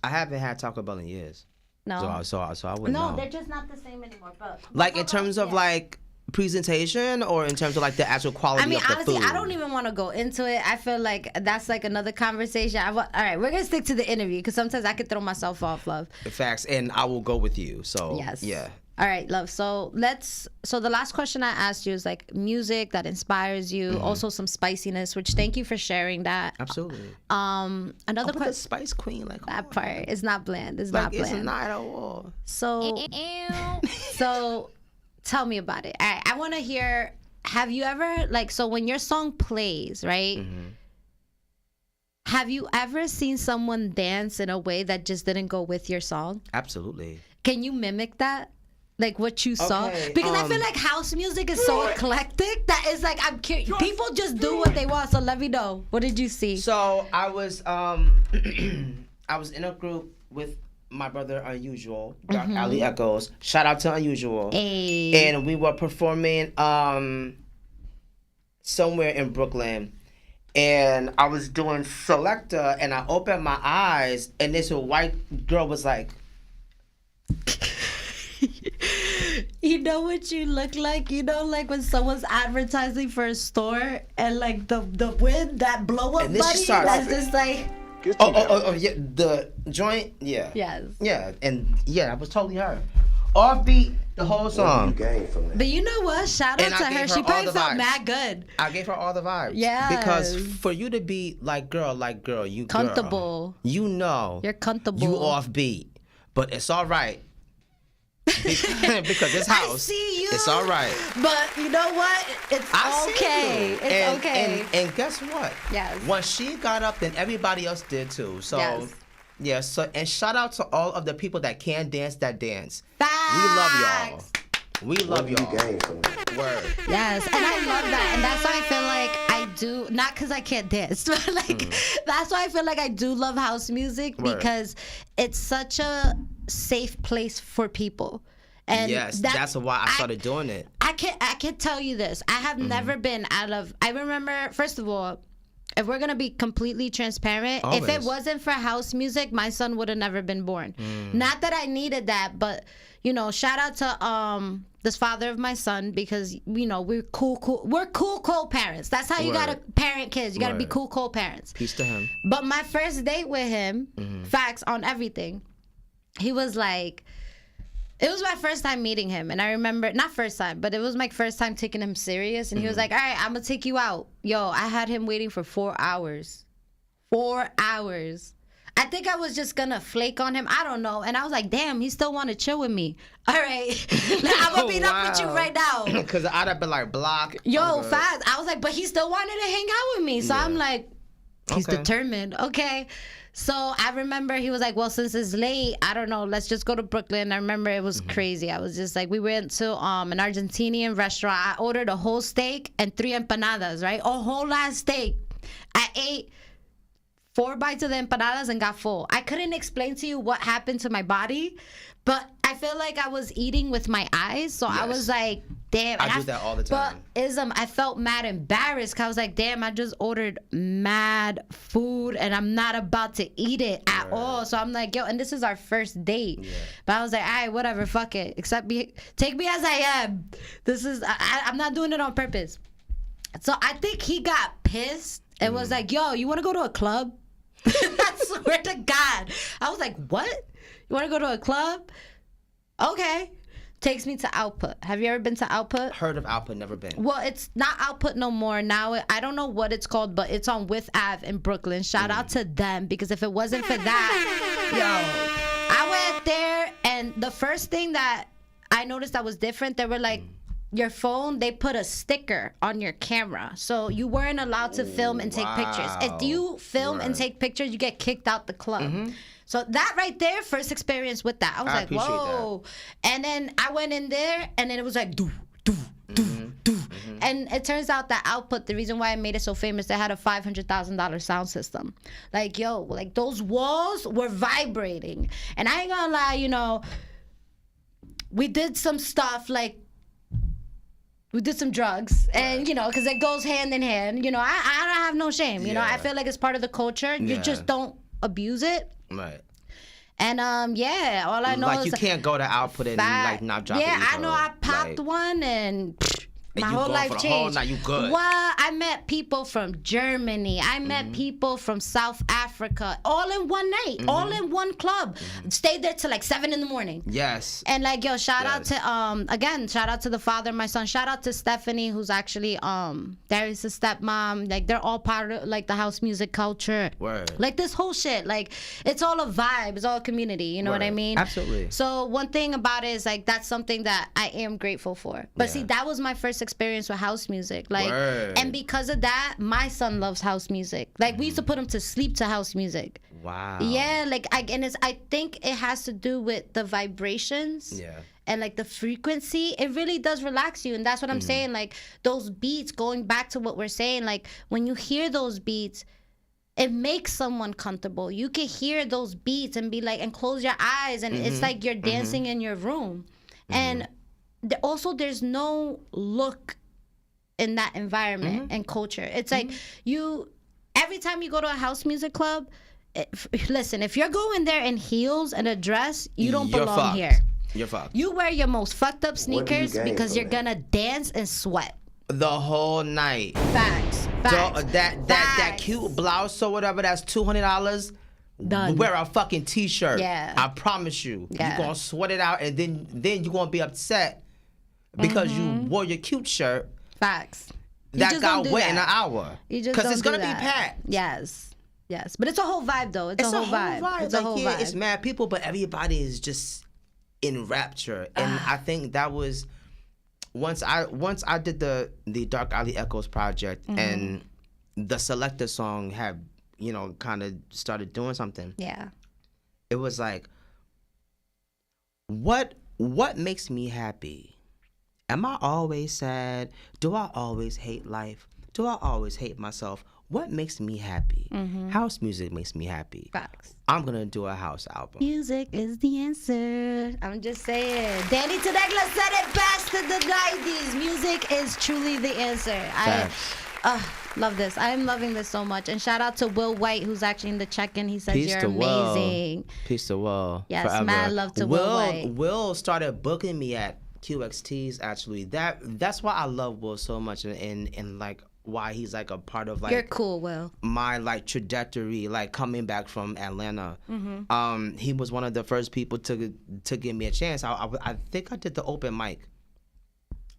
I haven't had Taco Bell in years. No. So I wouldn't No, know. they're just not the same anymore. But Like in terms of like presentation or in terms of like the actual quality I mean, of the honestly, food? I don't even want to go into it. I feel like that's like another conversation. All right, we're gonna stick to the interview because sometimes I could throw myself off, love. Facts, and I will go with you. So Yes. yeah. All right, love. So the last question I asked you is like music that inspires you, also some spiciness, which thank you for sharing that. Absolutely. Another But the question. Spice Queen, like That part is not bland. It's like not it's bland. not at all. So, so tell me about it. All right, I want to hear. Have you ever like so when your song plays, right? Have you ever seen someone dance in a way that just didn't go with your song? Absolutely. Can you mimic that? Like what you saw? Okay, Because I feel like house music is so eclectic that it's like I'm curious. People just do what they want. So let me know. What did you see? So I was I was in a group with my brother Unusual, Dark Alley Echoes. Shout out to Unusual. Hey. And we were performing somewhere in Brooklyn. And I was doing Selector and I opened my eyes and this white girl was like, You know what you look like? You know, like when someone's advertising for a store and like the wind, that blow up And then she buddy, starts- that's just like oh, yeah, the joint, yeah. yes. Yeah, and yeah, that was totally her. Offbeat, the whole song. But you know what? Shout out And I to her. gave her She all probably the felt vibes. mad good. I gave her all the vibes. Yes. Because for you to be like girl, you girl, Comfortable. you know You're comfortable. you offbeat, but it's all right. Because it's house. I see you. It's all right. But you know what? It's I see okay. you. It's and, okay. And guess what? Yes. Once she got up, then everybody else did too. So Yes. yeah. So and shout out to all of the people that can dance that dance. Facts. We love y'all. We love y'all. Word. Yes, and I love that, and that's why I feel like I do, not because I can't dance, but like that's why I feel like I do love house music Word. because it's such a safe place for people. And Yes, that's why I started doing it. I can tell you this. I have never been out of. I remember, first of all, if we're gonna be completely transparent, if it Always. wasn't for house music, my son would have never been born. Not that I needed that, but you know, shout out to this father of my son because you know we're cool co-parents. That's how you Word. gotta parent kids. You gotta be Word. cool co-parents. Peace to him. But my first date with him, facts on everything, he was like. It was my first time meeting him, and I remember, not first time, but it was my first time taking him serious, and he was like, all right, I'm gonna take you out. Yo, I had him waiting for 4 hours. 4 hours. I think I was just gonna flake on him, I don't know, and I was like, damn, he still wanna chill with me. All right, I'm gonna beat up with you right now. Because I'd have been like, block. Yo, I'm good. fast. I was like, but he still wanted to hang out with me, so Yeah. I'm like, he's Okay. determined. Okay. So I remember he was like, well, since it's late, I don't know, let's just go to Brooklyn. I remember it was crazy. I was just like, we went to an Argentinian restaurant. I ordered a whole steak and 3 empanadas, right? A whole ass steak. I ate 4 bites of the empanadas and got full. I couldn't explain to you what happened to my body, but I feel like I was eating with my eyes. So I Yes. was like, damn. I And do that all the time. But I felt mad embarrassed because I was like, damn, I just ordered mad food and I'm not about to eat it at all. So I'm like, yo, and this is our first date. Yeah. But I was like, all right, whatever, fuck it. Take me as I am. I'm not doing it on purpose. So I think he got pissed and was like, yo, you want to go to a club? I swear to God. I was like, what? You want to go to a club? Okay. takes me to Output. Have you ever been to Output? Heard of Output, never been. Well, it's not Output no more. Now, I don't know what it's called, but it's on With Ave in Brooklyn. Shout out to them, because if it wasn't for that, yo, I went there, and the first thing that I noticed that was different, they were like, your phone, they put a sticker on your camera. So you weren't allowed to film and take pictures. If you film and take pictures, you get kicked out the club. So that right there, first experience with that. I was like, whoa. And then I went in there, and then it was like, do. And it turns out that Output, the reason why I made it so famous, they had a $500,000 sound system. Like, yo, like those walls were vibrating. And I ain't gonna lie, you know, we did some stuff, like, we did some drugs, and you know, because it goes hand in hand. You know, I don't have no shame. You know, I feel like it's part of the culture. You just don't abuse it. Right. And all I know like is you can't go to Output and like not drop it. Yeah, I know I popped one, and my whole life changed. Whole night, you good. Well, I met people from Germany. I met people from South Africa, all in one night, all in one club. Stayed there till like 7 a.m. Yes. And like, yo, shout out to again, shout out to the father of my son. Shout out to Stephanie, who's actually Darius' stepmom. Like, they're all part of like the house music culture. Word. Like this whole shit. Like, it's all a vibe. It's all a community. You know what I mean? Absolutely. So one thing about it is like that's something that I am grateful for. But see, that was my first experience with house music. Like, and because of that, my son loves house music. Like, we used to put him to sleep to house music. Wow. Yeah, like I think it has to do with the vibrations. Yeah. And like the frequency, it really does relax you. And that's what I'm saying. Like, those beats, going back to what we're saying, like when you hear those beats, it makes someone comfortable. You can hear those beats and be like, and close your eyes, and it's like you're dancing in your room. And also, there's no look in that environment and culture. It's like every time you go to a house music club, listen, if you're going there in heels and a dress, you don't belong here. You're fucked. You wear your most fucked up sneakers because you're gonna dance and sweat the whole night. Facts. That cute blouse or whatever, that's $200. Done. Wear a fucking t-shirt. Yeah. I promise you. Yeah. You're gonna sweat it out, and then you're gonna be upset because you wore your cute shirt. Facts. That got wet in an hour. Because it's gonna be packed. Yes. But it's a whole vibe, though. It's a whole vibe. It's a whole vibe. It's mad people, but everybody is just in rapture. And I think that was once I did the Dark Alley Echoes project, and the Selector song had, you know, kind of started doing something. Yeah. It was like, what makes me happy? Am I always sad? Do I always hate life? Do I always hate myself? What makes me happy? House music makes me happy. Facts. I'm gonna do a house album. Music is the answer. I'm just saying. Danny Tenegla said it best in the 90s. Music is truly the answer. I love this. I am loving this so much. And shout out to Will White, who's actually in the check-in. He says you're amazing. Peace to Will. Yes, forever. mad love to Will White. Will started booking me at QXTs, actually. That's why I love Will so much, and like why he's like a part of like you're cool, Will. My like trajectory, like coming back from Atlanta. He was one of the first people to give me a chance. I think I did the open mic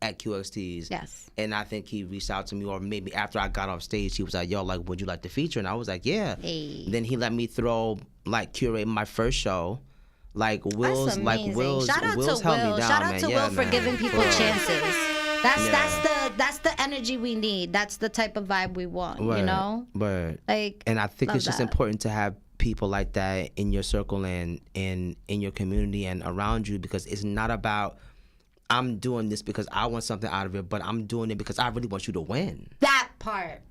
at QXTs. Yes. And I think he reached out to me, or maybe after I got off stage, he was like, yo, like, would you like to feature? And I was like, yeah. Hey. Then he let me curate my first show. Like Will's, Shout out Will's to helped Will. me down, Shout out man. to Yeah, Will for man. giving people chances. That's the energy we need. That's the type of vibe we want. Word, you know. Word. Like. And I think it's just that. important to have people like that in your circle and in your community and around you, because it's not about I'm doing this because I want something out of it, but I'm doing it because I really want you to win. That part.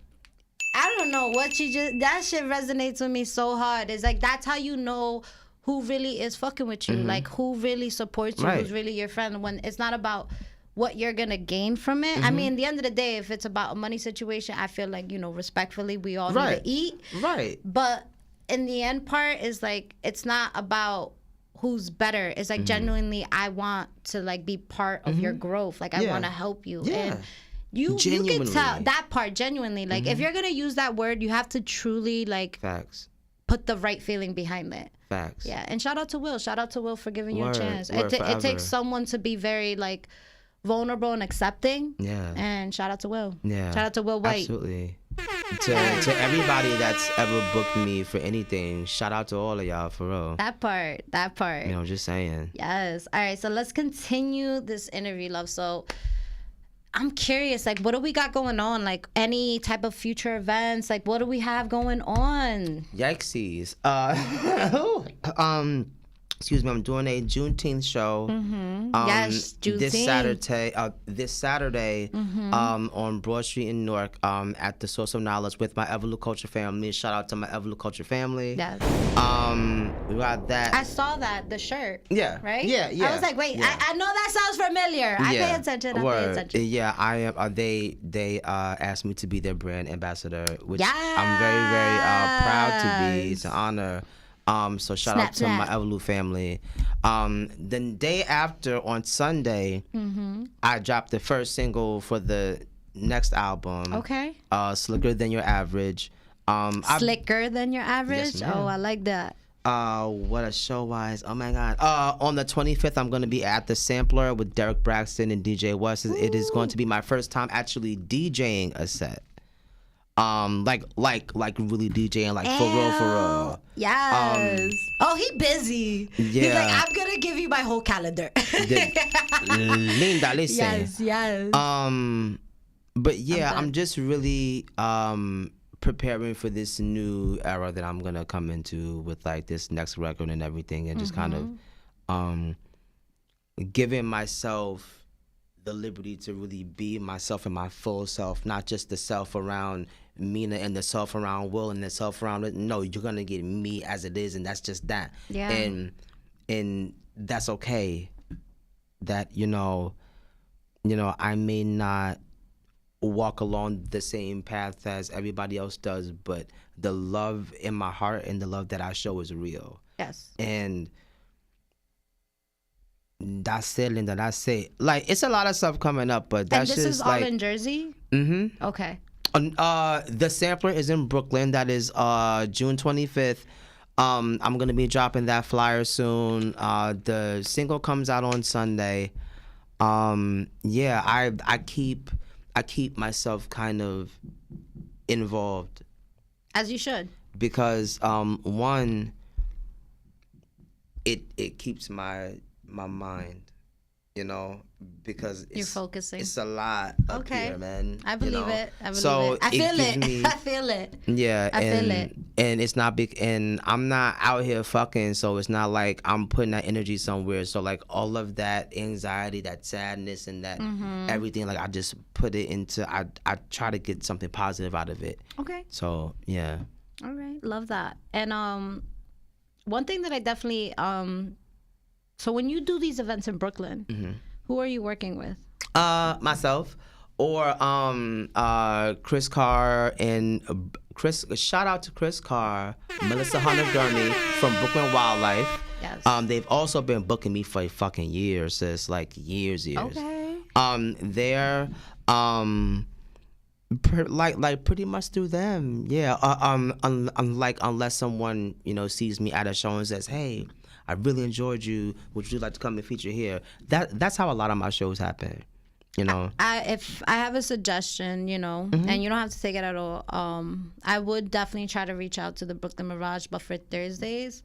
I don't know what that shit resonates with me so hard. It's like, that's how you know who really is fucking with you, like who really supports you, who's really your friend, when it's not about what you're gonna gain from it. I mean, at the end of the day, if it's about a money situation, I feel like, you know, respectfully, we all need to eat. Right. But in the end part is like, it's not about who's better. It's like genuinely, I want to like be part of your growth. Like I want to help you. Yeah. And you can tell that part genuinely. Like if you're gonna use that word, you have to truly like Facts. put the right feeling behind it. Facts. Yeah, and shout out to Will. Shout out to Will for giving you a Word, chance. word It takes forever. someone to be very like vulnerable and accepting. Yeah. And shout out to Will. Yeah. Shout out to Will White. Absolutely. To everybody that's ever booked me for anything, shout out to all of y'all for real. That part. You know, just saying. Yes. All right. So let's continue this interview, love. So I'm curious, like, what do we got going on? Like, any type of future events? Like, what do we have going on? Yikesies. Excuse me, I'm doing a Juneteenth show. Yes, Juneteenth. This Saturday, on Broad Street in Newark, at the Source of Knowledge with my Everlu Culture family. Shout out to my Everlu Culture family. Yes. We got that. I saw that, the shirt. Yeah. Right? Yeah. I was like, wait, yeah. I know that sounds familiar. I pay attention. I pay attention. Yeah, I am. They asked me to be their brand ambassador, which I'm very, very proud to be. It's an honor. So shout out to my Everlu family. The day after, on Sunday, I dropped the first single for the next album. Okay. Slicker Than Your Average. Slicker than your average? Yes, ma'am. Oh, I like that. What a show wise. Oh my God. On the 25th, I'm going to be at the Sampler with Derek Braxton and DJ West. It is going to be my first time actually DJing a set. Like really DJing, like for real. Yes. Oh, he busy. Yeah. He's like, I'm gonna give you my whole calendar. Linda, listen. Yes. But yeah, I'm just really preparing for this new era that I'm gonna come into with like this next record and everything, and just kind of giving myself the liberty to really be myself and my full self, not just the self around Mina and the self around Will and the self around it. No, you're gonna get me as it is, and that's just that. Yeah. And that's okay. That you know, I may not walk along the same path as everybody else does, but the love in my heart and the love that I show is real. Yes. And that's it, Linda. That's it. Like, it's a lot of stuff coming up, but that's and this just is like all in Jersey? Mm-hmm. Okay. The Sampler is in Brooklyn. That is June 25th. I'm gonna be dropping that flyer soon. The single comes out on Sunday. Yeah, I keep myself kind of involved. As you should. Because one, it keeps my mind, because you're focusing. It's a lot up here, man. I believe it. I believe so it. I feel it. Me, I feel it. Yeah, I feel it. And it's not big, and I'm not out here fucking, so it's not like I'm putting that energy somewhere. So like all of that anxiety, that sadness, and that everything, like I just put it into. I try to get something positive out of it. Okay. So yeah. All right, love that. And one thing that I definitely so when you do these events in Brooklyn, who are you working with? Myself, or Chris Carr and Chris. Shout out to Chris Carr, Melissa Hunter Gurney from Brooklyn Wildlife. Yes. They've also been booking me for fucking years, sis. Like years. Okay. They're like pretty much through them. Yeah. Unless someone sees me at a show and says, "Hey, I really enjoyed you. Would you like to come and feature here?" That's how a lot of my shows happen. If I have a suggestion, and you don't have to take it at all, I would definitely try to reach out to the Brooklyn Mirage, but for Thursdays.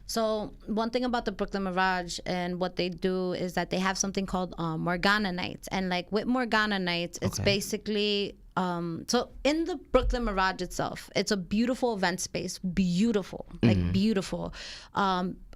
So one thing about the Brooklyn Mirage and what they do is that they have something called Morgana Nights, and like with Morgana Nights, it's basically so in the Brooklyn Mirage itself, it's a beautiful event space, beautiful.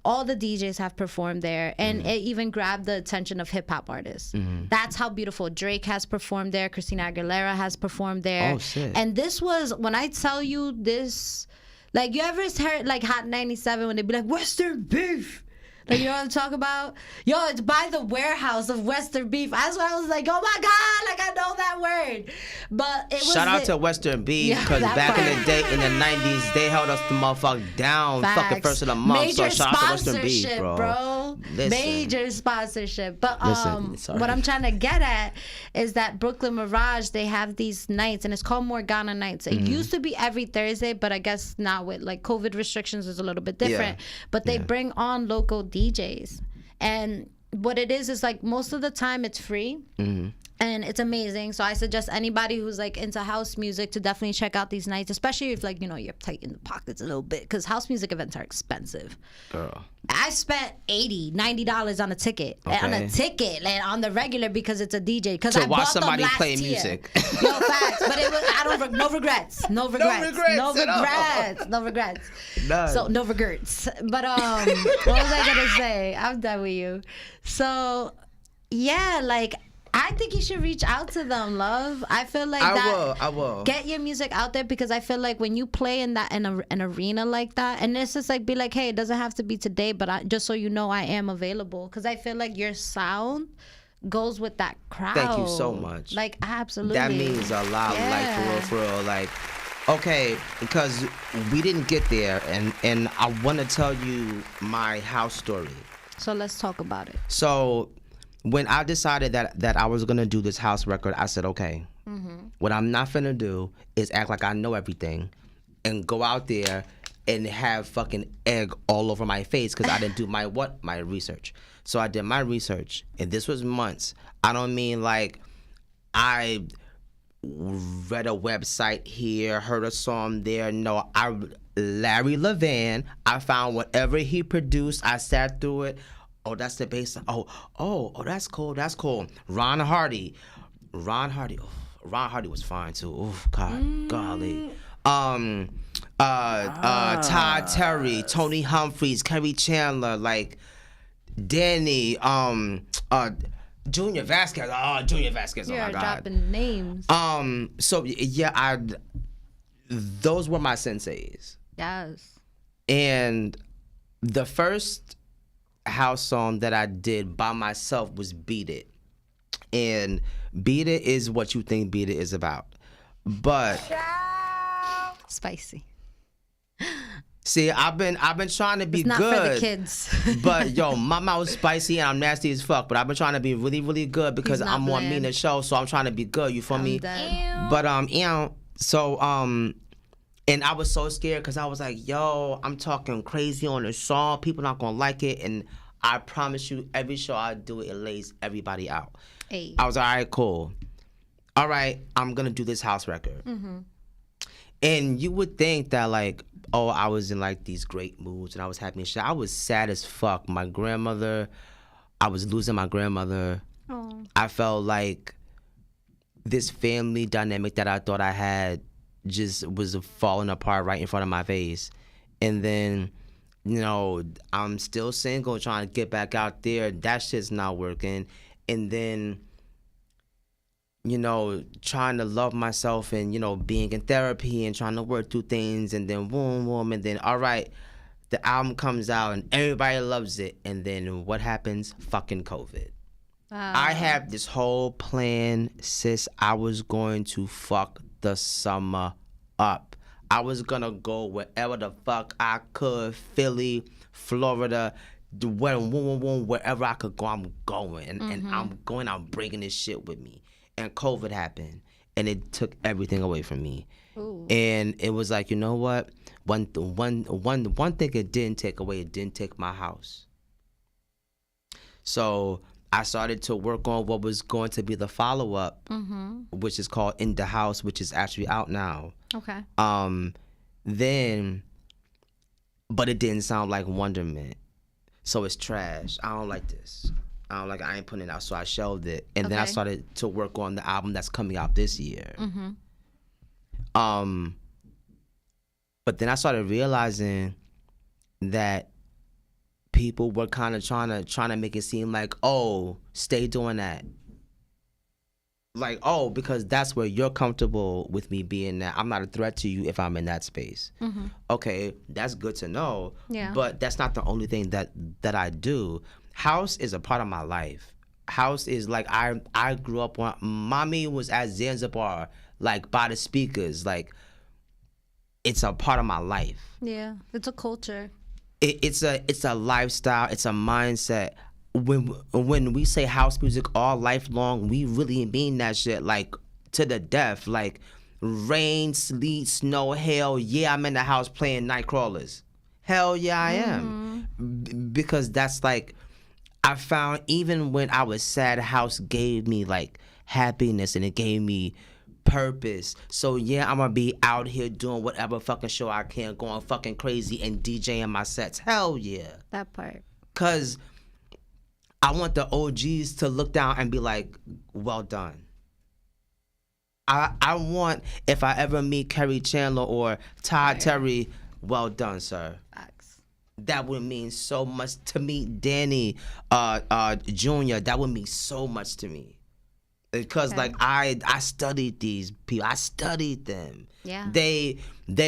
All the DJs have performed there, and it even grabbed the attention of hip hop artists. That's how beautiful. Drake has performed there. Christina Aguilera has performed there. Oh shit! And this was, when I tell you this, like, you ever heard like Hot 97 when they be like Western Beef? Like, you know what I'm talking about? Yo, it's by the warehouse of Western Beef. That's when I was like, oh my God, like I know that word. But it was. Shout out to Western Beef, because back in the day, in the 90s, they held us the motherfucker down, fucking first of the month. Major so shout out to Western Beef, bro. Major sponsorship. But Listen, sorry. what I'm trying to get at is that Brooklyn Mirage, they have these nights, and it's called Morgana Nights. It used to be every Thursday, but I guess now with like COVID restrictions is a little bit different. But they bring on local DJs. And what it is like most of the time it's free. And it's amazing. So I suggest anybody who's like into house music to definitely check out these nights, especially if like, you know, you're tight in the pockets a little bit, because house music events are expensive. Girl. I spent $80-$90 on a ticket. And on the regular, because it's a DJ. Because To I watch bought somebody them last play year. music. No facts. But it was no regrets. No regrets. No regrets. None. So no regrets. But what was I gonna say? I'm done with you. So yeah, like I think you should reach out to them, love. I feel like I will. Get your music out there, because I feel like when you play in an arena like that, and it's just like be like, hey, it doesn't have to be today, but just so you know, I am available, because I feel like your sound goes with that crowd. Thank you so much. Like absolutely. That means a lot. Yeah. Like for real. Like, okay, because we didn't get there, and I want to tell you my house story. So let's talk about it. So when I decided that I was gonna do this house record, I said, okay, what I'm not finna do is act like I know everything and go out there and have fucking egg all over my face because I didn't do my research. So I did my research, and this was months. I don't mean like I read a website here, heard a song there. No, Larry Levan, I found whatever he produced, I sat through it. Oh, that's the bass. Oh, that's cool. That's cool. Ron Hardy. Oh, Ron Hardy was fine too. Oh, golly. Todd Terry, Tony Humphries, Kerry Chandler, like Danny, Junior Vasquez. Oh, Junior Vasquez. Oh my God. Dropping names. So yeah, those were my senseis. Yes. And the first house song that I did by myself was Beat It. And Beat It is what you think Beat It is about. But Spicy. see, I've been trying to be It's not good. for the kids. But yo, my mouth's spicy and I'm nasty as fuck. But I've been trying to be really, really good because not I'm on bland. Mina's show, so I'm trying to be good. You feel me? Done. But and I was so scared because I was like, yo, I'm talking crazy on the song. People not gonna like it. And I promise you, every show I do, it lays everybody out. Hey. I was like, all right, cool. All right, I'm gonna do this house record. And you would think that like, oh, I was in like these great moods and I was happy and shit. I was sad as fuck. I was losing my grandmother. Oh. I felt like this family dynamic that I thought I had just was falling apart right in front of my face. And then, you know, I'm still single, trying to get back out there. That shit's not working. And then, you know, trying to love myself and, you know, being in therapy and trying to work through things. And then boom, and then, all right, the album comes out and everybody loves it. And then what happens? Fucking COVID. I had this whole plan, sis. I was going to fuck the summer up. I was gonna go wherever the fuck I could, Philly, Florida, wherever I could go, I'm going. And I'm bringing this shit with me. And COVID happened, and it took everything away from me. Ooh. And it was like, you know what? One thing it didn't take away, it didn't take my house. So I started to work on what was going to be the follow-up, which is called In the House, which is actually out now. Okay. But it didn't sound like Wonderment. So it's trash. I don't like this. I ain't putting it out, so I shelved it. And then I Okay. started to work on the album that's coming out this year. But then I started realizing that people were kind of trying to make it seem like, oh, stay doing that. Like, oh, because that's where you're comfortable with me being that. I'm not a threat to you if I'm in that space. Okay, that's good to know. Yeah. But that's not the only thing that I do. House is a part of my life. House is like, I grew up on, mommy was at Zanzibar, like by the speakers. Like, it's a part of my life. Yeah, it's a culture. It's a lifestyle. It's a mindset. when we say house music all lifelong, we really mean that shit, like to the death. Like rain, sleet, snow, hail. Yeah, I'm in the house playing Nightcrawlers. Hell yeah, I am. Because that's like, I found even when I was sad, house gave me like happiness and it gave me purpose. So yeah, I'm gonna be out here doing whatever fucking show I can, going fucking crazy and DJing my sets. Hell yeah. That part. Cause I want the OGs to look down and be like, well done. I want, if I ever meet Kerry Chandler or Todd Terry, well done, sir. Facts. That would mean so much to me. Danny Jr., that would mean so much to me. Because like I studied these people. I studied them. Yeah. They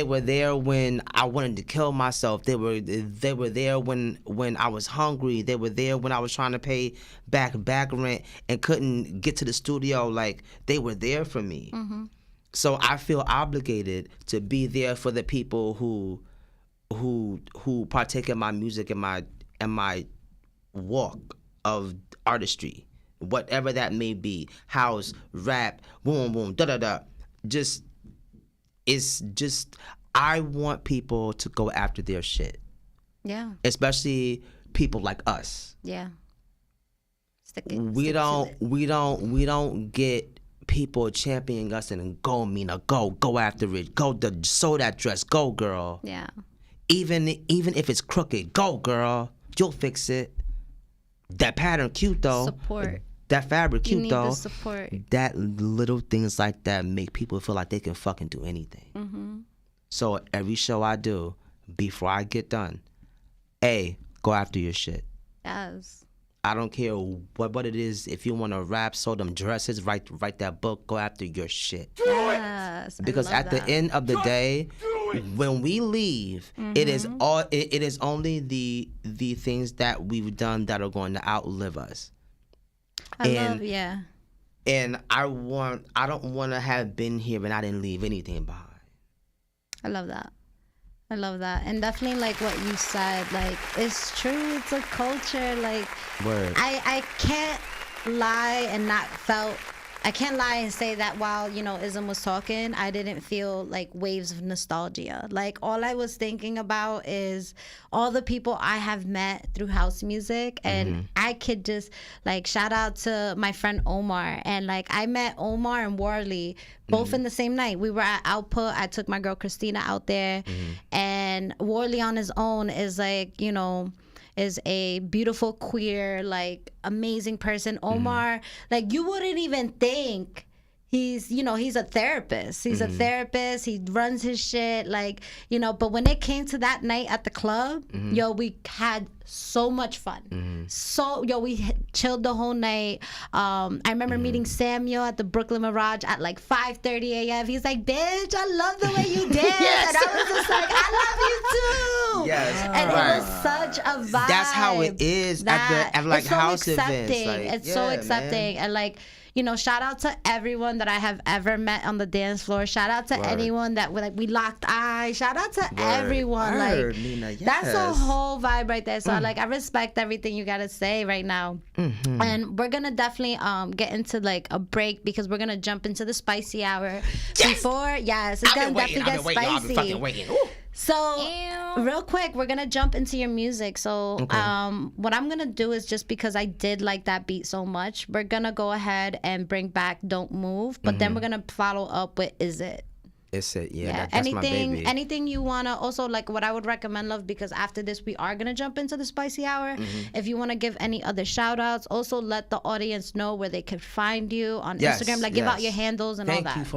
were there when I wanted to kill myself. They were there when I was hungry. They were there when I was trying to pay back rent and couldn't get to the studio. Like they were there for me. Mm-hmm. So I feel obligated to be there for the people who partake in my music and my walk of artistry. Whatever that may be, house, rap, boom, boom, da da da. I want people to go after their shit. Yeah. Especially people like us. Yeah. We don't get people championing us and go, Mina, go after it, sew that dress, go girl. Yeah. Even if it's crooked, go girl, you'll fix it. That pattern cute though. Support. That fabric cute you need though. The support. That little things like that make people feel like they can fucking do anything. Mm-hmm. So every show I do, before I get done, go after your shit. Yes. I don't care what it is. If you want to rap, sew them dresses, write that book, go after your shit. Yes. Because at the end of the day, when we leave, it is only the things that we've done that are going to outlive us. And I don't want to have been here and I didn't leave anything behind. I love that. And definitely like what you said, like it's true, it's a culture. Like Word. I can't lie and say that while, IZM was talking, I didn't feel like waves of nostalgia. Like all I was thinking about is all the people I have met through house music, and I could just like shout out to my friend Omar, and like I met Omar and Warley both in the same night. We were at Output. I took my girl Christina out there, and Warley on his own is like, is a beautiful queer, like amazing person. Omar, like you wouldn't even think he's a therapist. He's a therapist. He runs his shit, like, but when it came to that night at the club, we had so much fun. So, we chilled the whole night. I remember meeting Samuel at the Brooklyn Mirage at like 5:30 a.m. He's like, bitch, I love the way you dance. And I was just like, I love you too. Yes. And it was such a vibe. That's how it is at like house events. Like, it's so accepting. Man. And like, shout out to everyone that I have ever met on the dance floor. Shout out to anyone that we locked eyes. Shout out to everyone. Word, like Mina, yes. That's a whole vibe right there. So I respect everything you gotta say right now. And we're gonna definitely get into like a break because we're gonna jump into the spicy hour. It's gonna definitely get spicy. I've been fucking waiting. Ooh. So real quick, we're gonna jump into your music. So what I'm gonna do is, just because I did like that beat so much, we're gonna go ahead and bring back Don't Move, but then we're gonna follow up with Is It. It's it, that's my baby. Anything you wanna also, like, what I would recommend, love, because after this we are gonna jump into the spicy hour. If you wanna give any other shout outs, also let the audience know where they can find you on Instagram, like give out your handles and all that.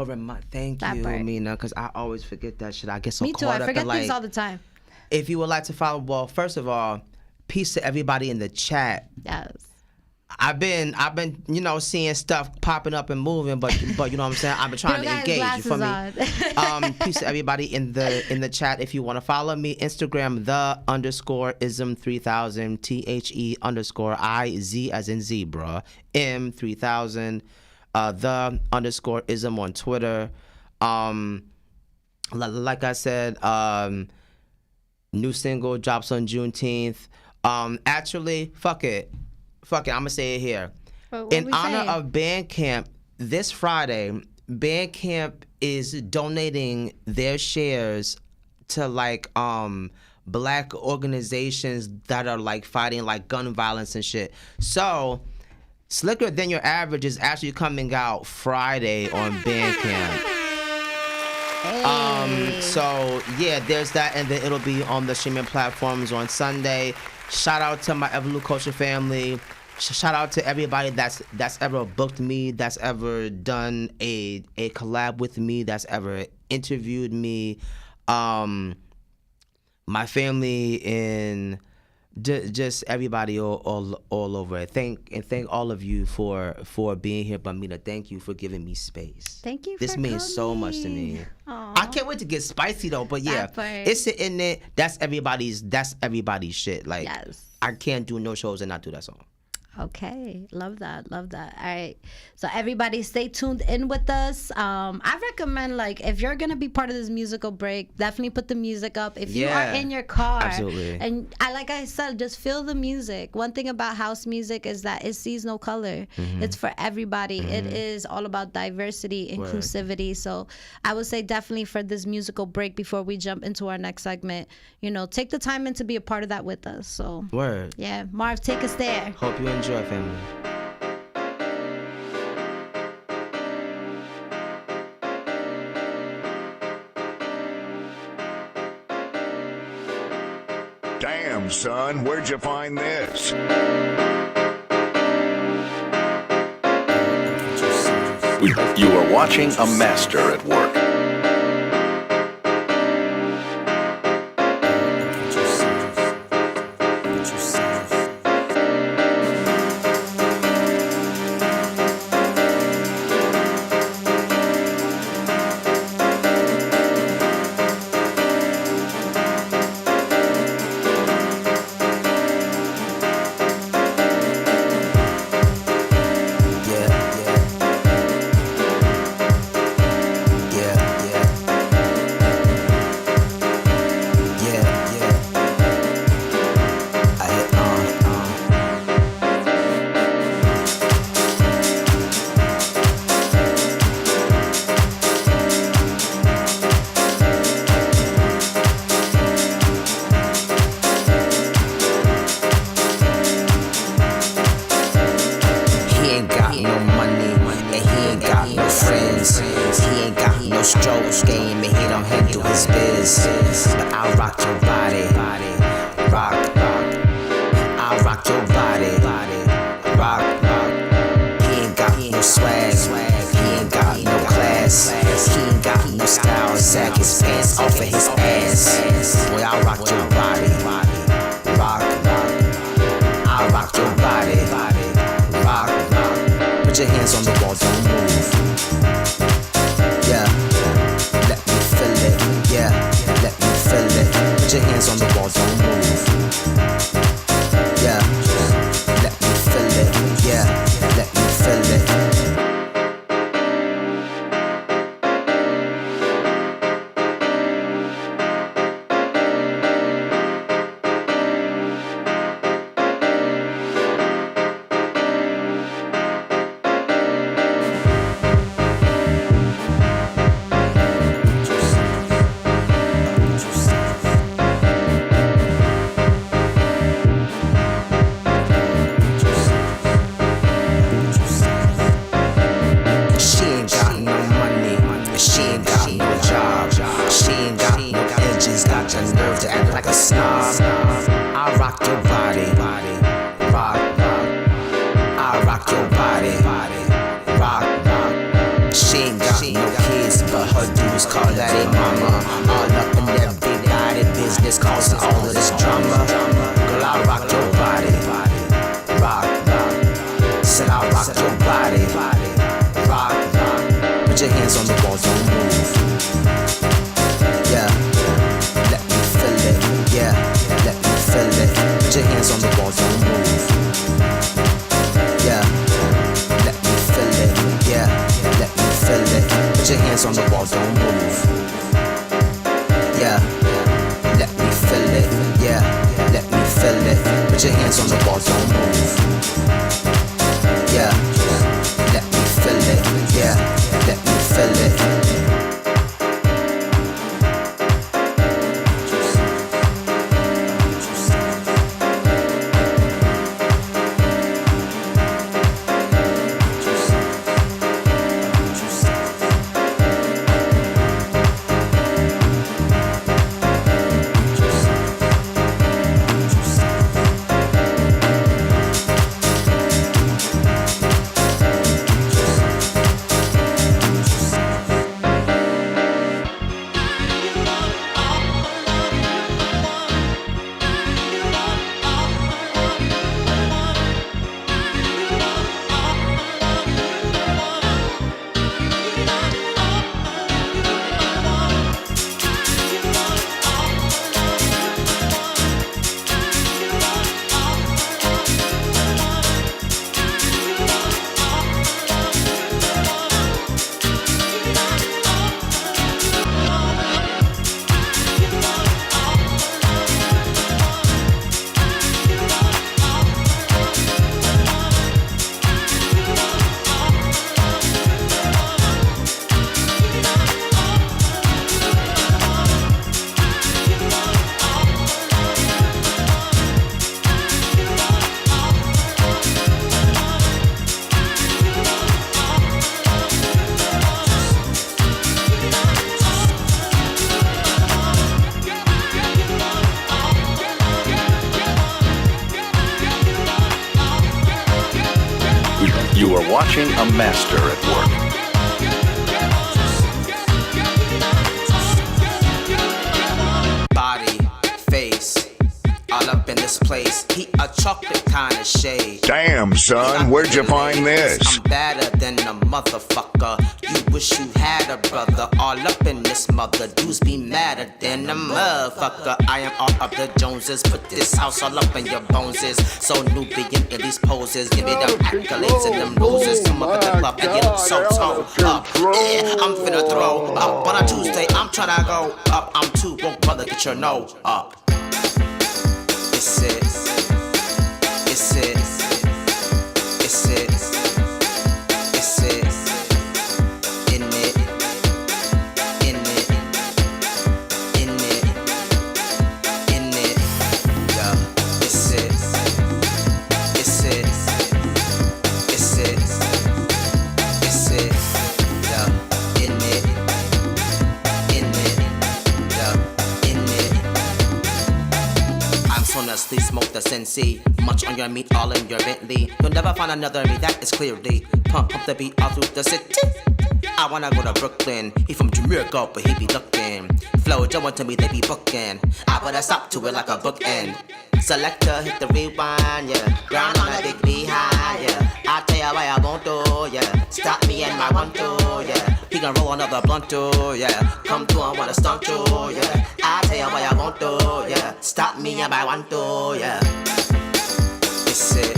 Thank you, Mina, because I always forget that shit. I get so Me too, caught I up forget in, like, things all the time. If you would like to follow, well, first of all, peace to everybody in the chat. Yes. I've been, seeing stuff popping up and moving, but you know what I'm saying? I've been trying to engage. You feel me? Peace to everybody in the chat. If you want to follow me, Instagram _ism3000 THE_IZ as in zebra M3000 _ism on Twitter. Like I said, new single drops on Juneteenth. Actually, fuck it. fuck it, I'm gonna say it here. What In we honor saying? of Bandcamp, this Friday, Bandcamp is donating their shares to like black organizations that are like fighting like gun violence and shit. So Slicker Than Your Average is actually coming out Friday on Bandcamp. Hey. So yeah, there's that, and then it'll be on the streaming platforms on Sunday. Shout out to my Everloop Culture family. Shout out to everybody that's ever booked me, that's ever done a collab with me, that's ever interviewed me. My family and just everybody all over. Thank all of you for being here. But Mina, thank you for giving me space. Thank you. This for means so much to me. Aw. I can't wait to get spicy though. But yeah, That part. it's in it. That's everybody's shit. Like Yes. I can't do no shows and not do that song. Okay, love that. All right, so everybody stay tuned in with us. I recommend, like, if you're gonna be part of this musical break, definitely put the music up. If you are Yeah, in your car, absolutely. and like I said, just feel the music. One thing about house music is that it sees no color. It's for everybody. It is all about diversity, inclusivity. So I would say definitely for this musical break, before we jump into our next segment, take the time in to be a part of that with us. So Word. yeah, Marv, take us there. Hope you enjoy, family. Damn, son, where'd you find this? You are watching a master at work. Put your hands on the wall, don't move. You are watching a master at work. Body, face, all up in this place. He a chocolate kind of shade. Damn, son, where'd you find this? I'm better than a motherfucker. You wish you had a brother. All up in this mother. Dudes be madder than a motherfucker. I am all up the Joneses. Put this house all up in your boneses. So Nubian in these poses. Give me them accolades and them roses. Come up in the club and you look so toe up. Yeah, I'm finna throw up on a Tuesday. I'm tryna go up. I'm too woke, brother. Get your no up. It's it. It's it. It's it. It's it. In it. In it. In it. In it. Yeah. It's it. It's it. It's it. It's it. Yeah. In it. In it. Yeah. In it. I'm so nasty, smoke the sensei. Much on your meat, all in your Bentley. You'll never find another me, that is clearly. Pump the beat all through the city. I wanna go to Brooklyn. He from Jamaica, but he be looking. Flow Joe to me, they be booking. I put a stop to it like a bookend. Selector, hit the rewind, yeah. Ground on a big behind, yeah. I tell ya why I won't do, yeah. Stop me and my one two, yeah. He gon' roll another blunt too, yeah. Come through and wanna stunt too, yeah. I tell ya why I won't do, yeah. Stop me and my one two, yeah. It's it.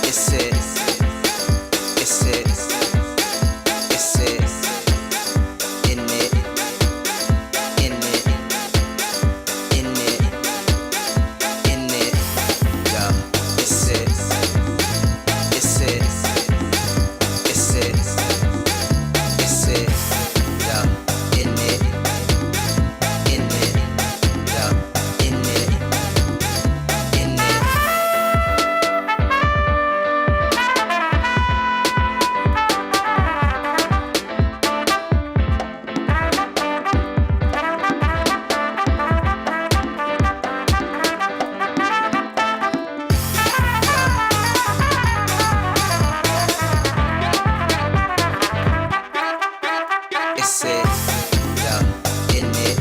It's it. It's it. It's it. In it. In it. In it. In it. Yeah. It's it. It's it. It's it. It's it. Yeah. In it. In it. Yeah. In it. In it. It's it, yeah, in it,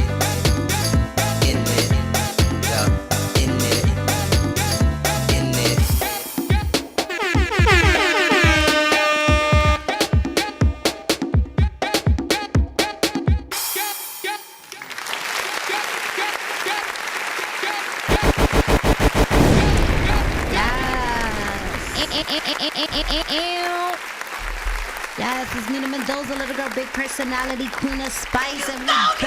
in it, yeah, in it, in it. Yes, it's Mina Mendoza, little girl, big personality, queen of spice, and we back.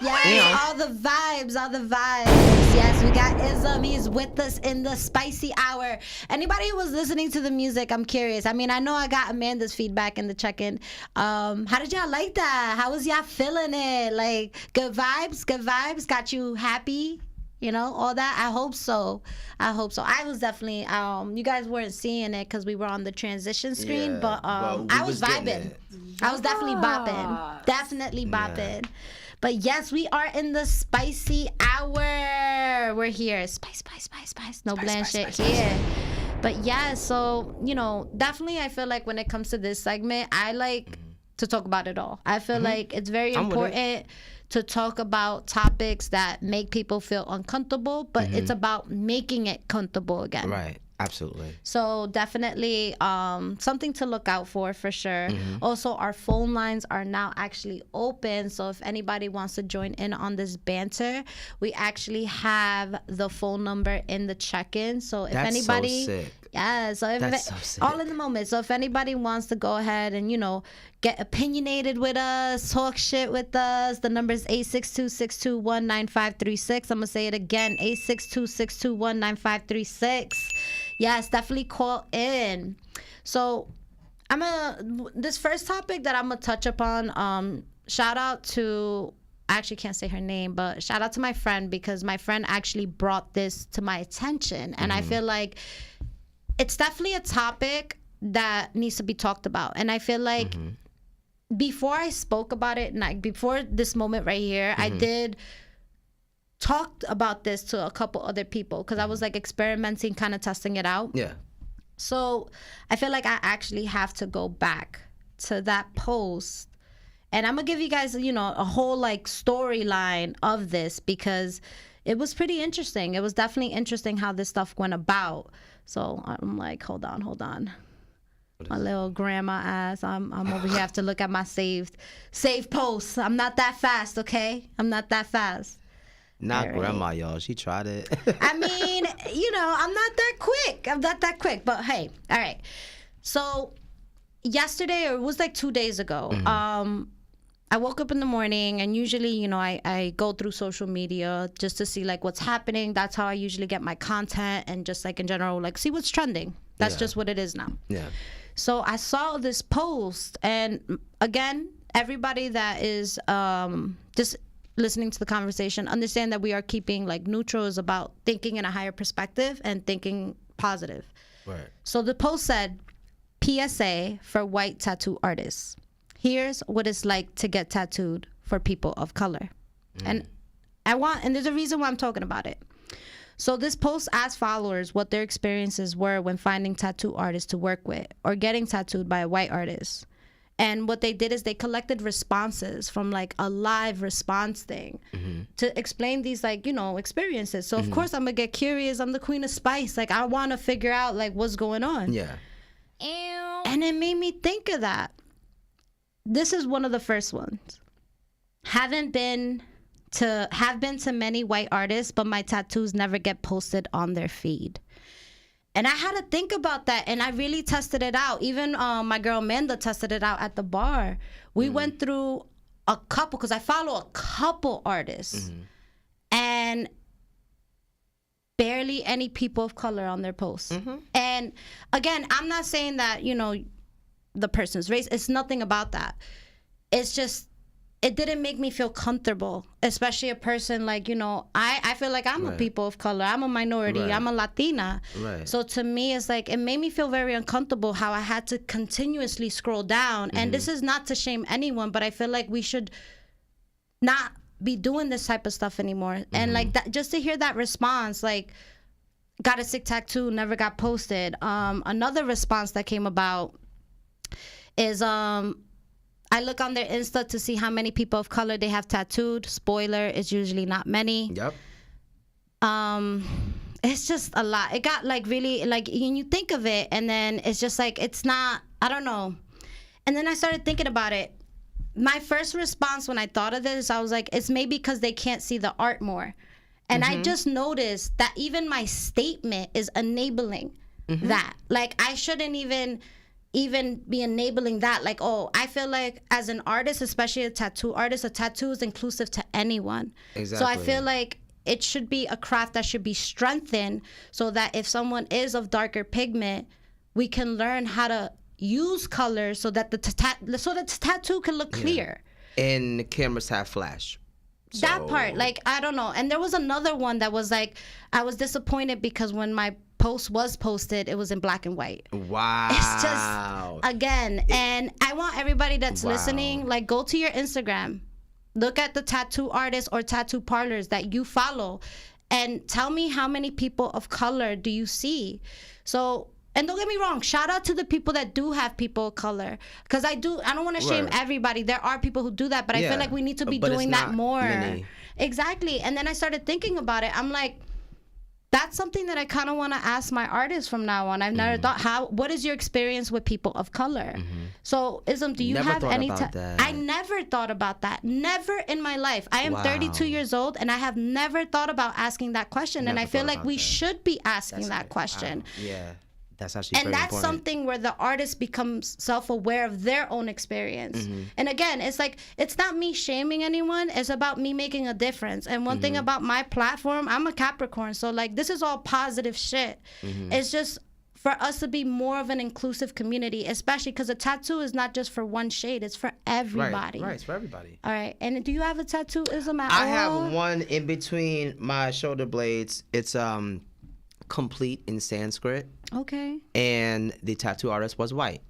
Yes, all the vibes, all the vibes. Yes, we got IZM. He's with us in the spicy hour. Anybody who was listening to the music, I'm curious. I mean, I know I got Amanda's feedback in the check-in. How did y'all like that? How was y'all feeling it? Like, good vibes? Good vibes? Got you happy? You know, all that. I hope so. I hope so. I was definitely. You guys weren't seeing it because we were on the transition screen, Yeah, but well, we I was was getting vibing. it. I was definitely bopping. Definitely bopping. But yes, we are in the spicy hour. We're here. Spice, spice, spice, spice. No bland shit here. But yeah, so you know, definitely, I feel like when it comes to this segment, I like to talk about it all. I feel like it's very I'm with it. important to talk about topics that make people feel uncomfortable, but it's about making it comfortable again. Right. Absolutely. So definitely something to look out for sure. Also, our phone lines are now actually open. So if anybody wants to join in on this banter, we actually have the phone number in the check-in. So if That's anybody, so sick. yeah, so if That's so sick. all in the moment. So if anybody wants to go ahead and get opinionated with us, talk shit with us, the number is 862-621-9536. I'm gonna say it again, 862-621-9536. Yes, definitely call in. So this first topic that I'm gonna touch upon, shout out to, I actually can't say her name, but shout out to my friend, because my friend actually brought this to my attention. And I feel like it's definitely a topic that needs to be talked about. And I feel like before I spoke about it, and like before this moment right here, I did talk about this to a couple other people, because I was like experimenting, kind of testing it out. Yeah. So I feel like I actually have to go back to that post, and I'm gonna give you guys, a whole like storyline of this, because it was pretty interesting. It was definitely interesting how this stuff went about. So I'm like, hold on. My little grandma ass. I'm over here. I have to look at my saved posts. I'm not that fast, okay? I'm not that fast. Not grandma, y'all. She tried it. I mean, I'm not that quick. But hey, all right. So yesterday, or it was like 2 days ago, I woke up in the morning, and usually, I go through social media just to see like what's happening. That's how I usually get my content, and just like in general, like see what's trending. That's just what it is now. Yeah. So I saw this post, and again, everybody that is just listening to the conversation, understand that we are keeping like neutral, is about thinking in a higher perspective and thinking positive. Right. So the post said, PSA for white tattoo artists. Here's what it's like to get tattooed for people of color. And there's a reason why I'm talking about it. So this post asked followers what their experiences were when finding tattoo artists to work with or getting tattooed by a white artist. And what they did is they collected responses from like a live response thing to explain these like, experiences. So of course I'm gonna get curious. I'm the queen of spice. Like I want to figure out like what's going on. Yeah. And it made me think of that. This is one of the first ones. Have been to many white artists, but my tattoos never get posted on their feed. And I had to think about that, and I really tested it out. Even my girl Amanda tested it out at the bar. We went through a couple, because I follow a couple artists, and barely any people of color on their posts. And again, I'm not saying that, the person's race. It's nothing about that. It's just, it didn't make me feel comfortable, especially a person like, I feel like I'm a people of color. I'm a minority. I'm a Latina. Right. So to me, it's like, it made me feel very uncomfortable how I had to continuously scroll down. And this is not to shame anyone, but I feel like we should not be doing this type of stuff anymore. And like that, just to hear that response, like, got a sick tattoo, never got posted. Another response that came about is I look on their Insta to see how many people of color they have tattooed. Spoiler, it's usually not many. Yep. It's just a lot. It got like really, like, when you think of it, and then it's just like, it's not, I don't know. And then I started thinking about it. My first response when I thought of this, I was like, it's maybe because they can't see the art more. And I just noticed that even my statement is enabling that. Like, I shouldn't even be enabling that. Like, oh, I feel like as an artist, especially a tattoo artist, a tattoo is inclusive to anyone. Exactly. So I feel like it should be a craft that should be strengthened, so that if someone is of darker pigment, we can learn how to use color so that the tattoo can look clear. And the cameras have flash. That part, like, I don't know. And there was another one that was like, I was disappointed because when my post was posted, it was in black and white. Wow. It's just, again, and I want everybody that's listening, like, go to your Instagram, look at the tattoo artists or tattoo parlors that you follow, and tell me how many people of color do you see. So, and don't get me wrong, shout out to the people that do have people of color, because I don't want to shame everybody. There are people who do that, but I feel like we need to be doing that more. Many. Exactly. And then I started thinking about it. I'm like, that's something that I kind of want to ask my artists from now on. I've never thought, what is your experience with people of color? So, Ism, do you Never have thought any about that. I never thought about that. Never in my life. I am 32 years old, and I have never thought about asking that question. And I feel like we should be asking that question. Yeah. That's actually and very that's important. something where the artist becomes self-aware of their own experience. And again, it's like, it's not me shaming anyone, it's about me making a difference. And one thing about my platform, I'm a Capricorn, so like, this is all positive shit. It's just for us to be more of an inclusive community, especially because a tattoo is not just for one shade, it's for everybody. Right, it's for everybody. All right. And do you have a tattoo, Ism, at all? I have one in between my shoulder blades. It's complete in Sanskrit. Okay. And the tattoo artist was white.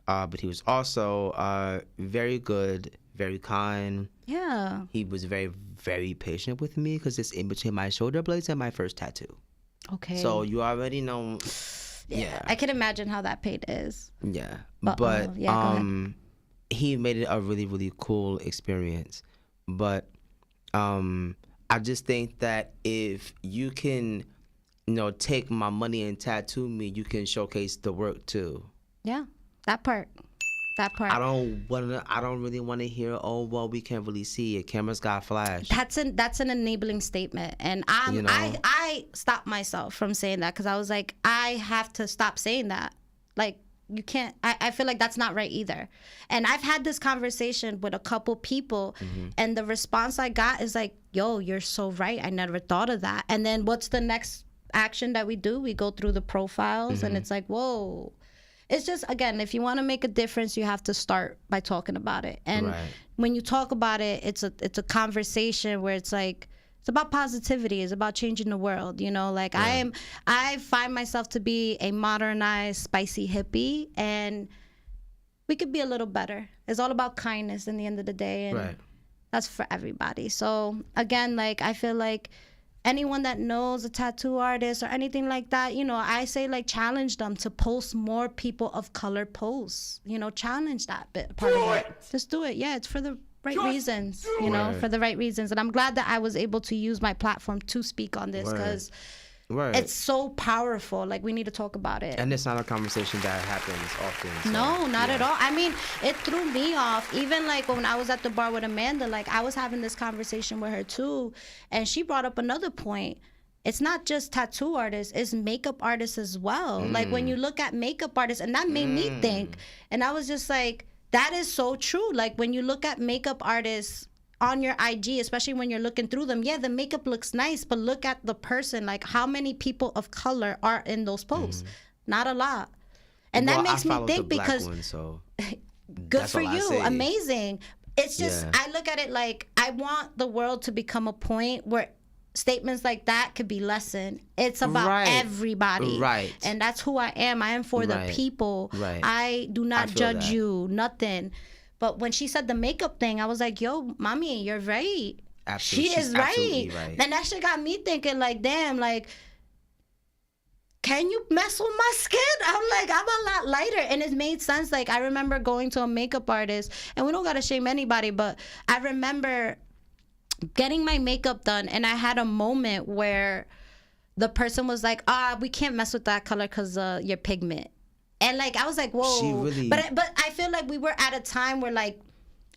But he was also very good, very kind. Yeah. He was very, very patient with me because it's in between my shoulder blades and my first tattoo. Okay. So you already know Yeah. I can imagine how that pain is. Yeah. But, But yeah, go ahead. he made it a really, really cool experience. But I just think that if you can, take my money and tattoo me, you can showcase the work too. Yeah, that part. I don't really want to hear, oh well, we can't really see it. Cameras got flash. That's an enabling statement, and I stopped myself from saying that because I was like, I have to stop saying that. Like, you can't. I feel like that's not right either. And I've had this conversation with a couple people, and the response I got is like, yo, you're so right. I never thought of that. And then what's the next action that we do? We go through the profiles, and it's like, whoa. It's just, again, if you want to make a difference, you have to start by talking about it. And when you talk about it, it's a conversation where it's like, it's about positivity. It's about changing the world. Like I find myself to be a modernized, spicy hippie, and we could be a little better. It's all about kindness in the end of the day. And that's for everybody. So again, like, I feel like anyone that knows a tattoo artist or anything like that, I say, like, challenge them to post more people of color posts. Challenge that bit part of it. Just do it. Yeah, it's for the right reasons. For the right reasons. And I'm glad that I was able to use my platform to speak on this because it's so powerful. Like, we need to talk about it. And it's not a conversation that happens often. So, no, not at all. I mean, it threw me off. Even like when I was at the bar with Amanda, like, I was having this conversation with her too, and she brought up another point. It's not just tattoo artists, it's makeup artists as well. Like, when you look at makeup artists, and that made me think, and I was just like, that is so true. Like, when you look at makeup artists on your IG, especially when you're looking through them, yeah, the makeup looks nice, but look at the person. Like, how many people of color are in those posts? Not a lot. And that makes me think, because good for you, amazing. It's just, I look at it like, I want the world to become a point where statements like that could be lessened. It's about everybody. Right. And that's who I am. I am for the people. Right. I do not judge you, nothing. But when she said the makeup thing, I was like, yo, mommy, you're right. Absolutely. She is right. And that shit got me thinking, like, damn, like, can you mess with my skin? I'm like, I'm a lot lighter. And it made sense. Like, I remember going to a makeup artist, and we don't got to shame anybody, but I remember getting my makeup done, and I had a moment where the person was like, we can't mess with that color because your pigment. And like, I was like, whoa. But I feel like we were at a time where, like,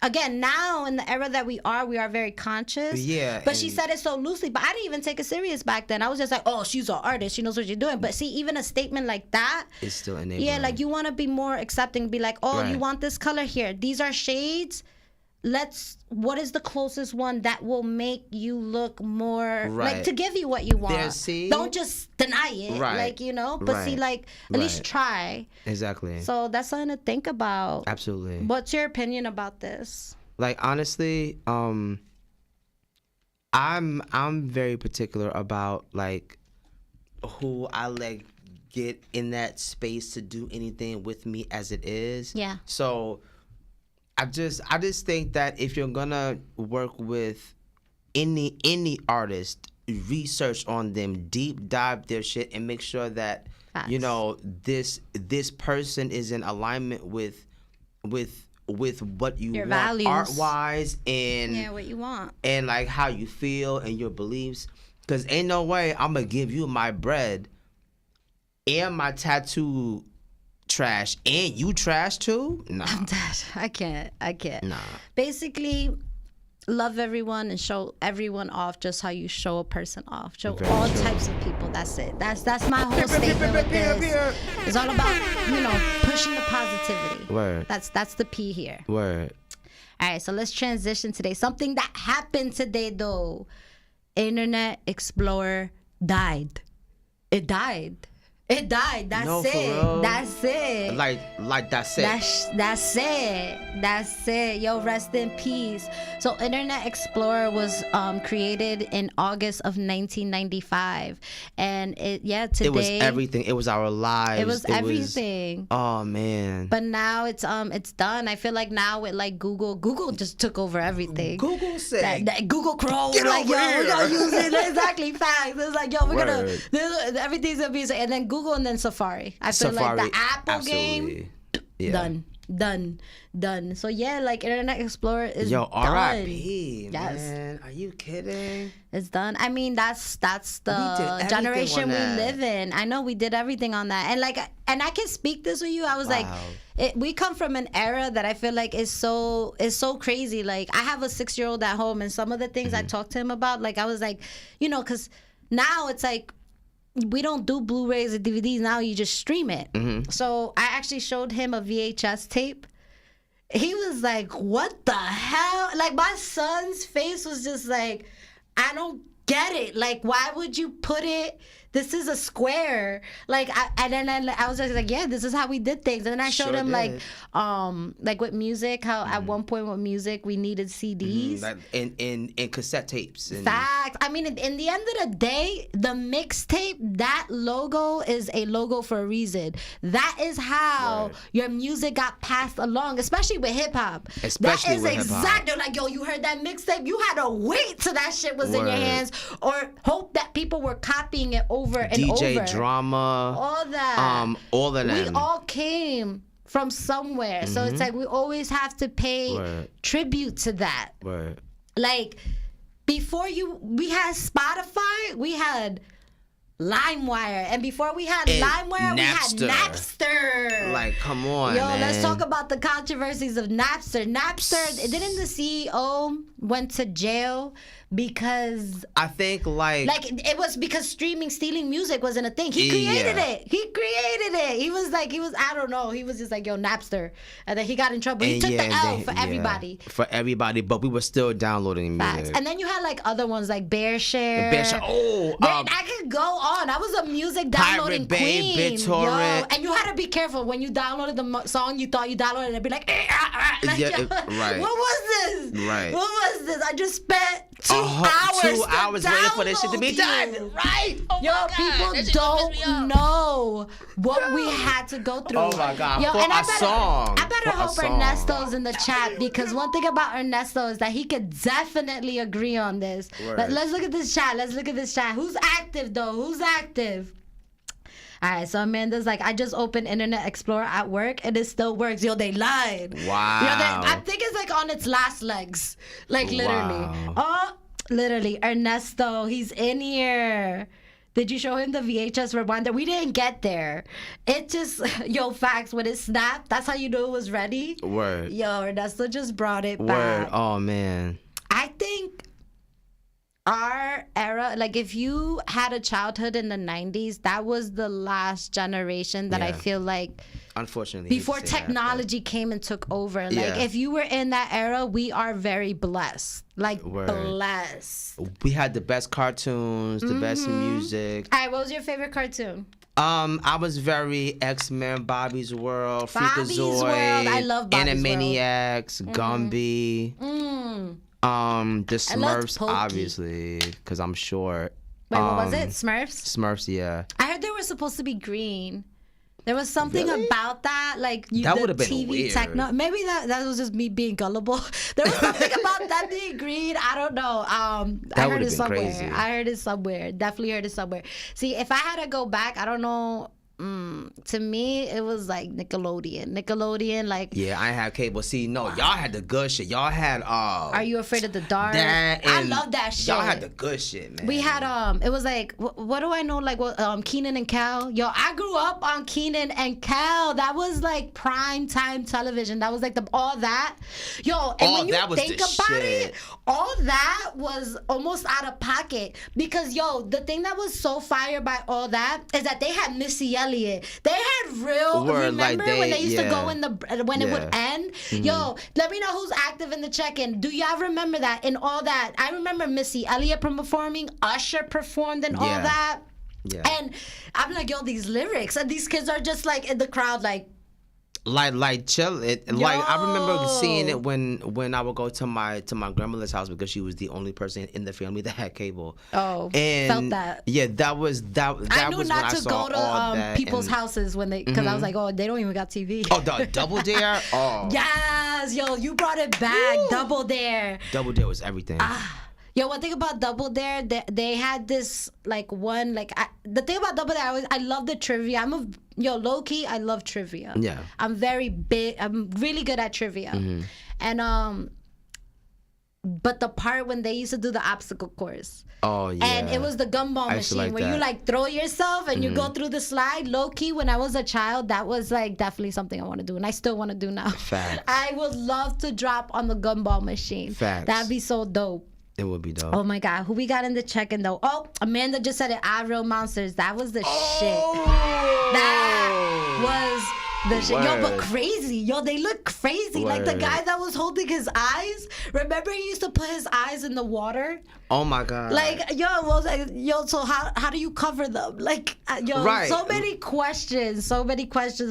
again, now in the era that we are very conscious. Yeah. But she said it so loosely, but I didn't even take it serious back then. I was just like, oh, she's an artist. She knows what she's doing. But see, even a statement like that is still enabling. Yeah, like, you want to be more accepting, be like, oh, you want this color here. These are shades. What is the closest one that will make you look more, like, to give you what you want? Don't just deny it, like, but see, like, at least try. Exactly. So that's something to think about. Absolutely. What's your opinion about this? Like, honestly, I'm very particular about, like, who I let get in that space to do anything with me as it is. Yeah. So I just think that if you're gonna work with any artist, research on them, deep dive their shit, and make sure that this person is in alignment with what you your want values, art wise, and what you want, and like how you feel and your beliefs. Cause ain't no way I'm gonna give you my bread and my tattoo trash and you trash too? Nah. I'm dead. I can't. Nah. Basically, love everyone and show everyone off just how you show a person off. Show all types of people. That's it. That's my whole statement with this. It's all about, pushing the positivity. Word. That's the P here. Word. All right, so let's transition today. Something that happened today, though. Internet Explorer died. It died. It died. That's it. That's it. Like that's it. That's it. That's it. Yo, rest in peace. So Internet Explorer was created in August of 1995, and today it was everything. It was our lives. It was everything. Oh man. But now it's done. I feel like now with like Google just took over everything. Google said that Google Chrome. Get like, over yo, here. we're gonna use it. Exactly. Facts. It's like, yo, we're gonna everything's gonna be, and then Google and then Safari. I feel like the Apple game, done. So yeah, like Internet Explorer is done. R.I.P. Man, are you kidding? It's done. I mean, that's the generation we live in. I know we did everything on that, and I can speak this with you. I was like, we come from an era that I feel like is so crazy. Like I have a 6-year-old at home, and some of the things I talked to him about, like I was like, because now it's like, we don't do Blu-rays or DVDs now. You just stream it. So I actually showed him a VHS tape. He was like, "What the hell?" Like my son's face was just like, "I don't get it. Like, why would you put it? This is a square." Like, and then I was just like, "Yeah, this is how we did things." And then I showed him like with music, how at one point with music we needed CDs, like in cassette tapes. Facts. I mean, in the end of the day, the mixtape, that logo is a logo for a reason. That is how your music got passed along, especially with hip hop. Especially with hip hop. They're like, yo, you heard that mixtape? You had to wait till that shit was in your hands, or hope that people were copying it over and DJ over. Drama, all that, all of them. We all came from somewhere, so it's like we always have to pay tribute to that. Like before we had Spotify, we had LimeWire, and before we had LimeWire, we had Napster. Like, come on, yo, man. let's talk about the controversies of Napster. Didn't the CEO went to jail because I think like it was because stealing music wasn't a thing. He created it. He was I don't know. He was just like, yo, Napster, and then he got in trouble. He took the L for everybody. For everybody, but we were still downloading music. And then you had like other ones like BearShare. I could go on. I was a music downloading queen. BitTorrent. And you had to be careful when you downloaded the song. You thought you downloaded it, and be like, right. What was this? Right. What was this? I just spent 2 hours waiting for this shit to be done. Right. Oh yo, people don't know what we had to go through. Oh my God. Yo, for and a song. I better hope Ernesto's in the chat, because one thing about Ernesto is that he could definitely agree on this. Let's look at this chat. Who's active though? Who's active? All right, so Amanda's like, I just opened Internet Explorer at work and it still works. Yo, they lied. Wow. Yo, I think it's like on its last legs. Like literally. Wow. Oh, literally. Ernesto, he's in here. Did you show him the VHS rewinder? We didn't get there. It just, yo, facts, when it snapped, that's how you knew it was ready. Word. Yo, Ernesto just brought it Word. back. Oh, man. I think our era, like if you had a childhood in the 90s, that was the last generation that I feel like, unfortunately, before technology came and took over. Like if you were in that era, we are very blessed. Like blessed. We had the best cartoons, the best music. All right, what was your favorite cartoon? I was very X-Men, Bobby's World, Bobby's Freakazoid, World. I love Bobby's Animaniacs, Gumby. The Smurfs, Pokey. obviously, because I'm short. Wait, what was it? Smurfs? Smurfs, yeah. I heard they were supposed to be green. There was something about that, like that would have been TV weird. techno. Maybe that was just me being gullible. There was something about that being green. I don't know. I heard it somewhere. Crazy. I heard it somewhere. Definitely heard it somewhere. See, if I had to go back, I don't know. To me, it was like Nickelodeon, like. Yeah, I had cable. See, no, y'all had the good shit. Y'all had Are You Afraid of the Dark? I love that shit. Y'all had the good shit, man. We had it was like what do I know, like Kenan and Kel. Yo, I grew up on Kenan and Kel. That was like prime time television. That was like all that. Yo, and when you think about it, all that was almost out of pocket, because yo, the thing that was so fire by all that is that they had Missy Elliott. They had real. Remember when they used to go in when it would end? Yo, let me know who's active in the check-in. Do y'all remember that? In all that, I remember Missy Elliott performing. Usher performed and all that. Yeah. And I'm like, yo, these lyrics, and these kids are just like in the crowd, like chill it. Like I remember seeing it when I would go to my grandmother's house, because she was the only person in the family that had cable. Oh, and felt that. Yeah, that was I knew was not when to I saw go all to that, people's houses when because I was like, oh, they don't even got TV. Oh, the Double Dare. Oh, yes, yo, you brought it back. Woo. Double Dare. Double Dare was everything. Yo, one thing about Double Dare, they had this like one, like the thing about Double Dare, I love the trivia. Low key, I love trivia. Yeah. I'm very big. I'm really good at trivia. And but the part when they used to do the obstacle course. Oh yeah. And it was the gumball I used to machine like where you that. like throw yourself and you go through the slide. Low key, when I was a child, that was like definitely something I want to do, and I still want to do now. Facts. I would love to drop on the gumball machine. Facts. That'd be so dope. It would be dope. Oh my God, who we got in the check-in though? Oh, Amanda just said it. Real Monsters. That was the shit. That was the shit. Yo, but Word. crazy. Yo, they look crazy. Like the Word. guy that was holding his eyes. Remember he used to put his eyes in the water? Oh my God. Like, yo, so how do you cover them? Like, Right. so many questions.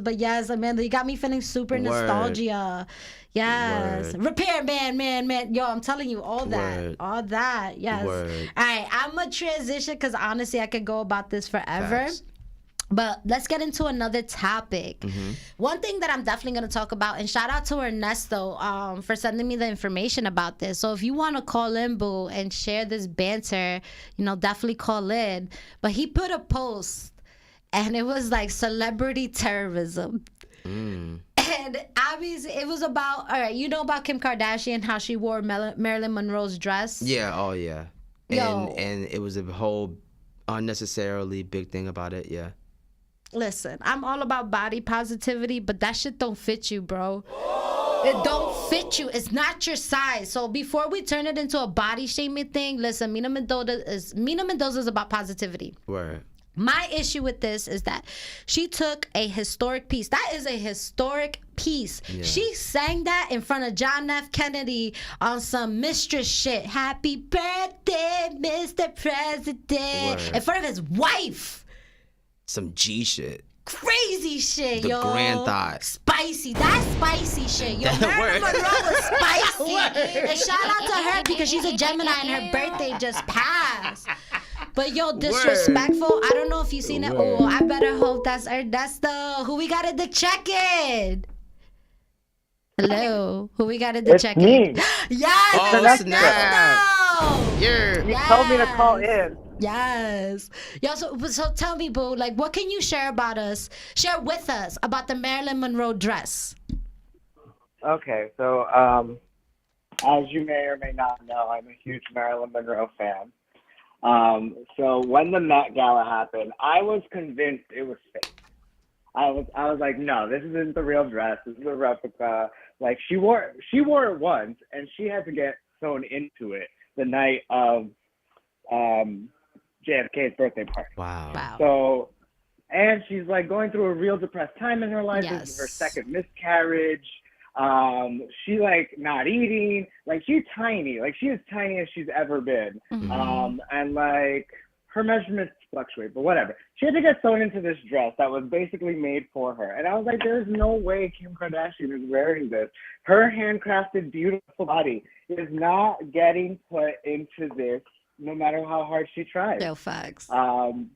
But yes, Amanda, you got me feeling super Word. nostalgia. Yes. Word. Repair man. Yo, I'm telling you, all Word. that. Yes. Word. All right, I'm going to transition because honestly, I could go about this forever. Facts. But let's get into another topic. Mm-hmm. One thing that I'm definitely going to talk about, and shout out to Ernesto for sending me the information about this. So if you want to call in, boo, and share this banter, definitely call in. But he put a post, and it was like celebrity terrorism. And obviously, it was about, all right, you know about Kim Kardashian, how she wore Marilyn Monroe's dress? Yeah. Oh yeah. Yo. And it was a whole unnecessarily big thing about it. Yeah. Listen, I'm all about body positivity, but that shit don't fit you, bro. It don't fit you. It's not your size. So before we turn it into a body shaming thing, listen, Mina Mendoza is about positivity. Word. My issue with this is that she took a historic piece. That is a historic piece. Yeah. She sang that in front of John F. Kennedy on some mistress shit. Happy birthday, Mr. President. Word. In front of his wife. Some G shit. Crazy shit, The yo. grand thought. Spicy. That's spicy shit, yo. That Marilyn word. Monroe was spicy. And shout out to her because she's a Gemini and her birthday just passed. But yo, disrespectful. I don't know if you seen it. Oh, I better hope that's Ernesto. Who we got at the check-in? Hello. Who we got at the check-in? Me. Yes, Oh, Ernesto. snap. Yeah. You told me to call in. Yes. Yo, so tell me, boo, like, what can you share with us about the Marilyn Monroe dress? Okay, so as you may or may not know, I'm a huge Marilyn Monroe fan. So when the Met Gala happened, I was convinced it was fake. I was like, no, this isn't the real dress. This is a replica. Like she wore it once, and she had to get sewn into it the night of JFK's birthday party. Wow. So, and she's like going through a real depressed time in her life. Yes. This is her second miscarriage. She like not eating. Like she's tiny. Like she is tiny as she's ever been. Mm-hmm. And like her measurements fluctuate, but whatever. She had to get sewn into this dress that was basically made for her. And I was like, there's no way Kim Kardashian is wearing this. Her handcrafted, beautiful body is not getting put into this, no matter how hard she tries. No facts. And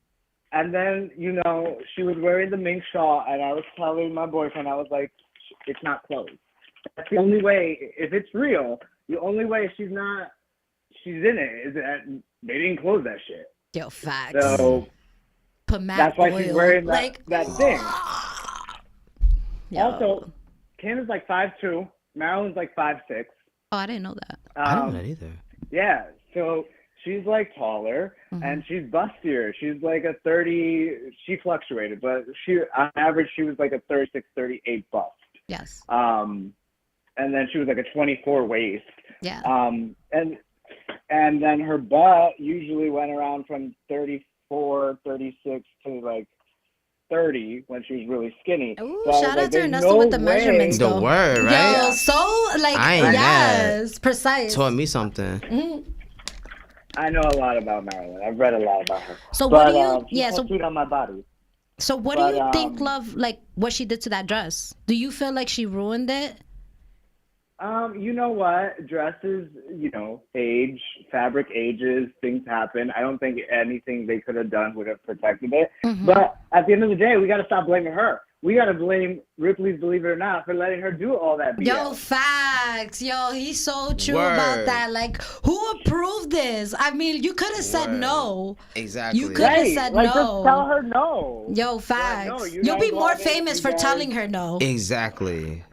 then, she was wearing the mink shawl, and I was telling my boyfriend, I was like, it's not clothes. That's the only way, if it's real, the only way she's in it is that they didn't close that shit. Yo, facts. So that's why she's wearing that thing. Yo. Also, Kim is like 5'2", Marilyn's like 5'6". Oh, I didn't know that. I don't know that either. Yeah, so she's like taller and she's bustier. She's like a 30. She fluctuated, but on average she was like a 36, 38 bust. Yes. And then she was like a 24 waist. Yeah. And then her butt usually went around from 34, 36 to like 30 when she was really skinny. Ooh, So I was shout like, out to there's Ernesto no with the way- measurements, The though. word, right? Yo, so like, I ain't yes, precise. Taught me something. I know a lot about Marilyn. I've read a lot about her. So what do you? But, she's Yeah. So tattooed on my body. what do you think, love? Like what she did to that dress? Do you feel like she ruined it? You know what? Dresses, age, fabric ages, things happen. I don't think anything they could have done would have protected it. Mm-hmm. But at the end of the day, we got to stop blaming her. We got to blame Ripley's Believe It or Not for letting her do all that BS. Yo, facts. Yo, he's so true about that. Like, who approved this? I mean, you could have said no. Exactly. You could have said like, no. Just tell her no. Yo, facts. No, You'll be more famous for telling her no. Exactly.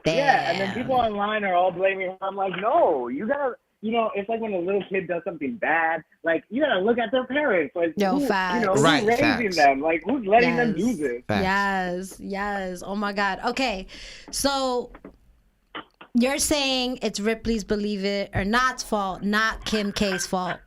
Damn. Yeah, and then people online are all blaming her. I'm like, no, you gotta, it's like when a little kid does something bad, like, you gotta look at their parents. Like, facts. who's Right, raising facts. them? Like, who's letting them do this? Facts. Yes. Oh my God. Okay, so you're saying it's Ripley's Believe It or Not's fault, not Kim K's fault.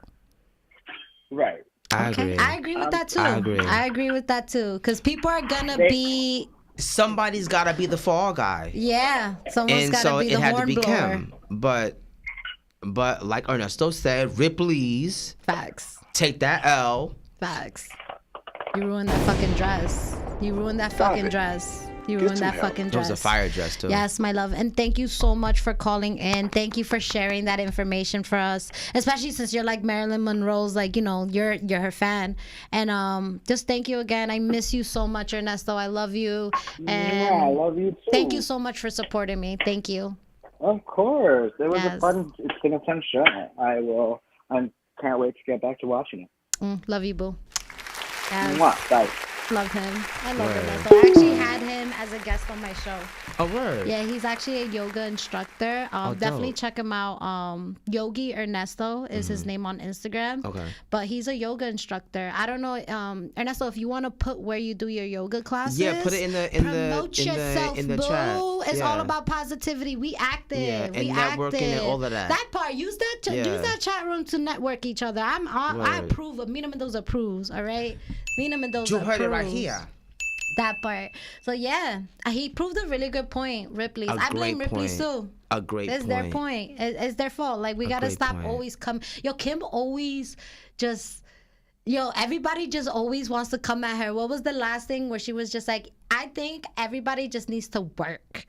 Right. I agree. I agree with that too. I agree with that too. Because people are gonna be. Somebody's got to be the fall guy. Yeah, someone's got to be the horn blower. Kim. But like Ernesto said, Ripley's. Facts. Take that L. Facts. You ruined that fucking dress. You ruined that fucking dress. You ruined that fucking dress. It was a fire dress too. Yes, my love. And thank you so much for calling in. Thank you for sharing that information for us. Especially since you're like Marilyn Monroe's, like, you're her fan. And just thank you again. I miss you so much, Ernesto. I love you. And yeah, I love you too. Thank you so much for supporting me. Thank you. Of course. It's been a fun show. I can't wait to get back to watching it. Love you, boo. Yes. Mwah, bye. Love him. I love Ernesto. I actually had him as a guest on my show. Oh, word. Yeah, he's actually a yoga instructor. Definitely dope. check him out. Yogi Ernesto is his name on Instagram. Okay. But he's a yoga instructor. I don't know, Ernesto, if you want to put where you do your yoga classes. Yeah, put it promote yourself, in the boo. chat. It's Yeah. all about positivity. We active. Yeah, and we networking active. and all of that. That part. Use that chat room to network each other. I Word. approve of Mina Mendoza approves. All right. Mina Mendoza You heard it right approves. here. That part. So yeah, he proved a really good point, Ripley's. I blame Ripley's too. A great It's point. their point. It's their fault. Like, we gotta great stop point. always come. Yo, Kim always just. Yo, everybody just always wants to come at her. What was the last thing where she was just like, I think everybody just needs to work.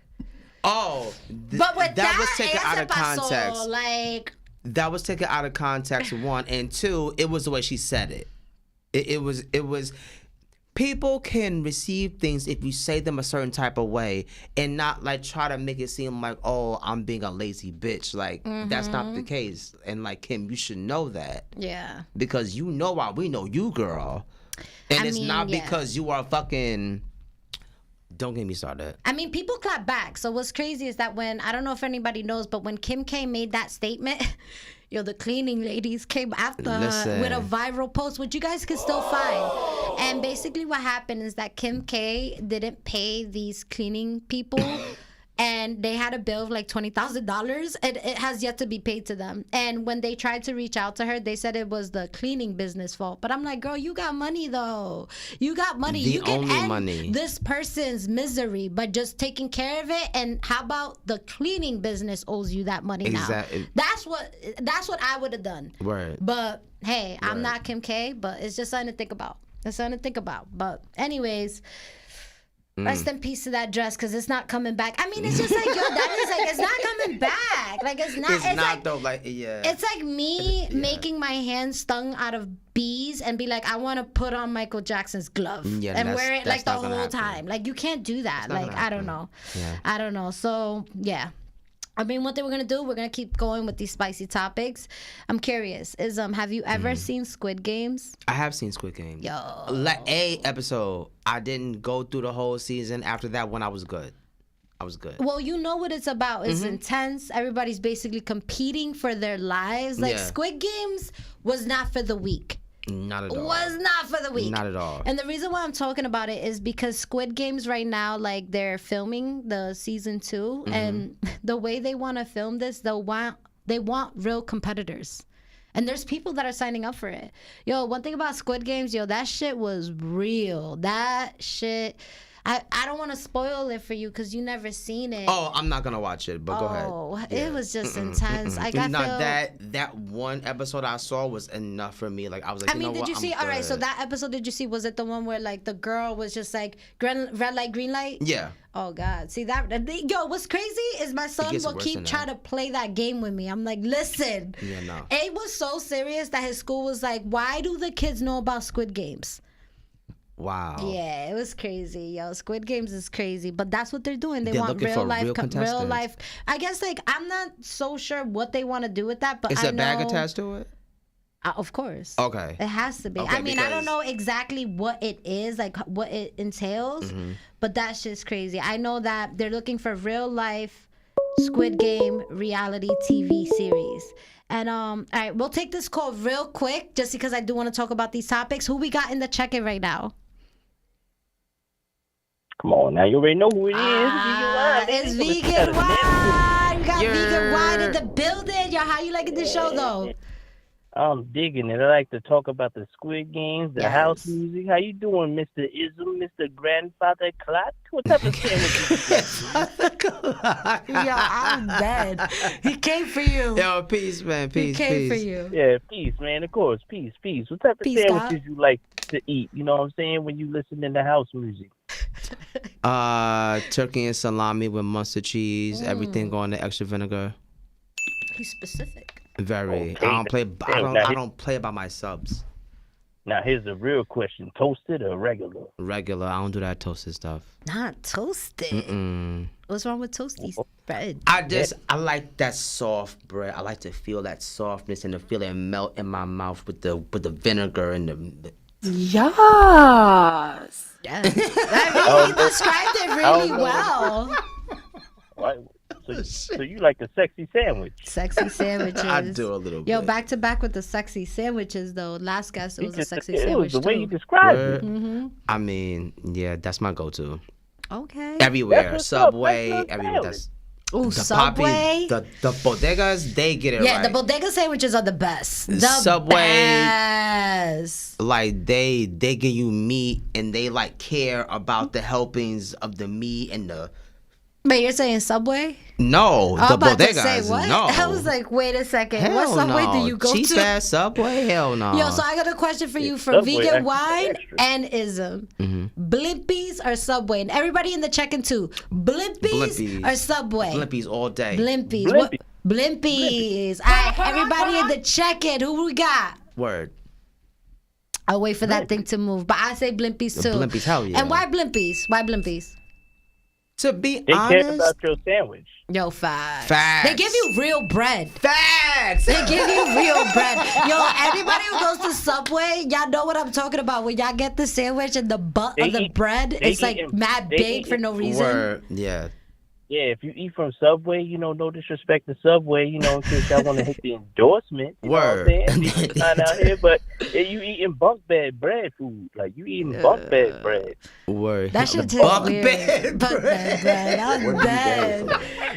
Oh, But with that was taken ella out se of pasó, context. Like, That was taken out of context, one. And two, it was the way she said it. It was people can receive things if you say them a certain type of way and not like try to make it seem like, oh, I'm being a lazy bitch. Like, that's not the case. And like, Kim, you should know that. yeah. Because you know why we know you, girl. And it's not yeah. because you are fucking... Don't get me started. I mean, people clap back. So what's crazy is that I don't know if anybody knows, but when Kim K made that statement, the cleaning ladies came after her with a viral post, which you guys can still find. And basically what happened is that Kim K didn't pay these cleaning people. And they had a bill of like $20,000. It has yet to be paid to them. And when they tried to reach out to her, they said it was the cleaning business fault. But I'm like, girl, you got money though. You got money. The you can only end money. this person's misery by just taking care of it. And how about the cleaning business owes you that money Exactly. now? That's what I would have done. Word. But hey, I'm not Kim K, but it's just something to think about. But anyways. Rest in peace to that dress, because it's not coming back. I mean, it's just like, yo, that is like, it's not coming back. Like, it's not. It's not like, though. Like, yeah. It's like me making my hand stung out of bees and be like, I want to put on Michael Jackson's glove and wear it like the whole time. Like, you can't do that. Like, I don't know. Yeah. I don't know. So, yeah. I mean, what we're going to do, we're going to keep going with these spicy topics. I'm curious, have you ever seen Squid Games? I have seen Squid Game. Yo. A episode. I didn't go through the whole season. After that one, I was good. Well, you know what it's about. It's intense. Everybody's basically competing for their lives. Like, Squid Games was not for the weak. Not at all. Was not for the weak. Not at all. And the reason why I'm talking about it is because Squid Games right now, like, they're filming the season 2, and the way they want to film this, they want real competitors. And there's people that are signing up for it. Yo, one thing about Squid Games, that shit was real. That shit, I don't want to spoil it for you because you never seen it. Oh, I'm not gonna watch it, but go ahead. Oh, it was just intense. Like I No, feel that one episode I saw was enough for me. Like I was like, I mean, did what? you see? All right, so that episode, did you see? Was it the one where like the girl was just like red light, green light? Yeah. Oh God, see that? Yo, what's crazy is my son gets will worse keep than trying to play that game with me. I'm like, listen. Yeah, no. It was so serious that his school was like, why do the kids know about Squid Games? Wow. Yeah, it was crazy, yo. Squid Games is crazy, but that's what they're doing. They're want looking real for life, real real contestants. life. I guess like I'm not so sure what they want to do with that, but Is I a bag know- attached to it? Of course. Okay. It has to be. Okay, I mean, I don't because- know exactly what it is, like what it entails, but that's just crazy. I know that they're looking for real life Squid Game reality TV series. And all right, we'll take this call real quick just because I do want to talk about these topics. Who we got in the check-in right now? Come on, now you already know who it is. It's Vegan Wine. We got Vegan Wine in the building. Yo, how you liking the show though? I'm digging it. I like to talk about the Squid Games, the Yes. house music. How you doing, Mr. Ism, Mr. Grandfather Clock? What type of sandwich you got? Yo, I'm dead. He came for you. Yo, peace, man. He Peace, came peace. for you. Yeah, peace, man. Of course, peace, peace. What type of Peace, sandwiches you like to eat? You know what I'm saying? When you listen to the house music. Turkey and salami with mustard cheese. Everything on the extra vinegar. He's specific. Very. Okay, I don't play. now I here- don't play by my subs. Now, here's a real question. Toasted or regular? Regular. I don't do that toasted stuff. Not toasted. What's wrong with toasty bread? I like that soft bread. I like to feel that softness and to feel it melt in my mouth with the vinegar and the Yes. I mean, he described it really well. Right. So you like a sexy sandwich? Sexy sandwiches. I do a little Yo, bit. back to back with the sexy sandwiches though. Last guest, it was a sexy It sandwich was the way too. you described it. I mean, yeah, that's my go-to. Okay. Everywhere, what's up. Subway, That's everywhere. salad. That's Ooh, the Subway. the bodegas. They get it Yeah, right. the bodega sandwiches are the best. The Subway. best. Like they give you meat and they like care about the helpings of the meat and the. Wait, you're saying Subway? No, I'm the about to bodegas. say what? No. I was like, wait a second. Hell What Subway no. do you go Cheap to? ass Subway? Hell no. Yo, so I got a question for you for Subway, Vegan extra, Wine extra. and Ism. Blimpies or Subway? And everybody in the check-in too. Blimpies, Blimpies. or Subway? Blimpies all day. Blimpies. What? Blimpies. All right, everybody in the check-in. Who we got? Word. I'll wait for that thing to move. But I say Blimpies too. Blimpies, hell yeah. And why Blimpies? Why Blimpies? To be They care honest, about your sandwich. Yo, facts. Facts. They give you real bread. facts. They give you real bread. Yo, anybody who goes to Subway, y'all know what I'm talking about. When y'all get the sandwich and the butt They of the eat- bread, they it's like eat- mad they big eat- for no reason. Word. Yeah. Yeah, if you eat from Subway, no disrespect to Subway, in case y'all want to hit the endorsement. You Word. know what I'm saying? Not out here, but you eating bunk bed bread food. Like, you eating bunk bed bread. Word. That shit tastes Bunk weird. bed Bunk bed bread. I'm dead.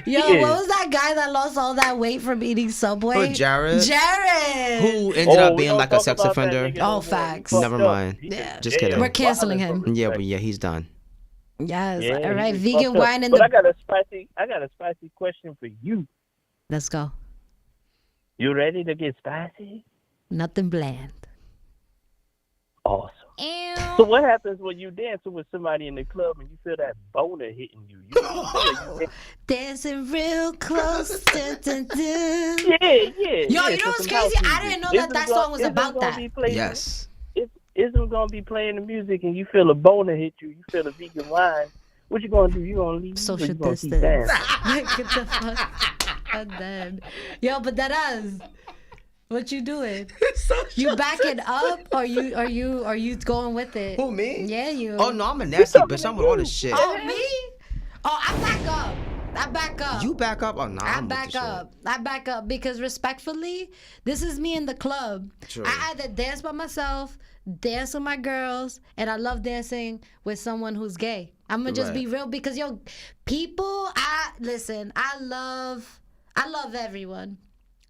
Yo, Yeah. what was that guy that lost all that weight from eating Subway? Oh, Jared? Jared. Who ended up we being don't like a talk sex about that offender? nigga no Oh, more. He facts. fucked Never up. mind. He Yeah. Just kidding. We're canceling him. Yeah, but yeah, he's done. Yes. Yeah, all right. he Vegan fucked up. wine in But the. I got a spicy question for you. Let's go. You ready to get spicy? Nothing bland. Awesome. So what happens when you dancing with somebody in the club and you feel that boner hitting you? Dancing real close. Dun, dun, dun. Yeah. Yo, you know what's crazy? I didn't know that song was about that. Yes. Isn't gonna be playing the music and you feel a boner hit you. You feel a vegan wine. What you gonna do? You gonna leave? Social or you gonna keep distance. dancing? Get the fuck. I'm dead. Yo, but that is. What you doing? You backing up or you going with it? Who, me? Yeah, you. Oh no, I'm a nasty bitch. I'm with all this shit. Oh, me? Oh, I back up. I back up. You back up? Oh no, I I'm with back the shit. up. I back up because respectfully, this is me in the club. True. I either dance by myself, dance with my girls, and I love dancing with someone who's gay. I'm gonna just Right. be real because yo, people. I love everyone.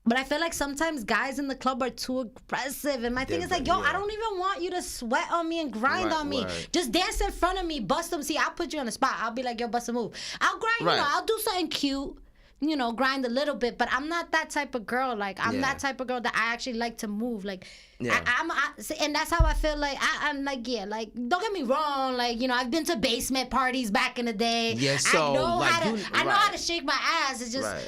But I feel like sometimes guys in the club are too aggressive. And my thing is like, yo, I don't even want you to sweat on me and grind on me. Just dance in front of me, bust them. See, I'll put you on the spot. I'll be like, yo, bust a move. I'll grind, you know, I'll do something cute. You know, grind a little bit, but I'm not that type of girl. Like, I'm that type of girl that I actually like to move. Like, and that's how I feel like, I'm like, like, don't get me wrong. Like, you know, I've been to basement parties back in the day. Yeah, so, I know how to shake my ass. It's just,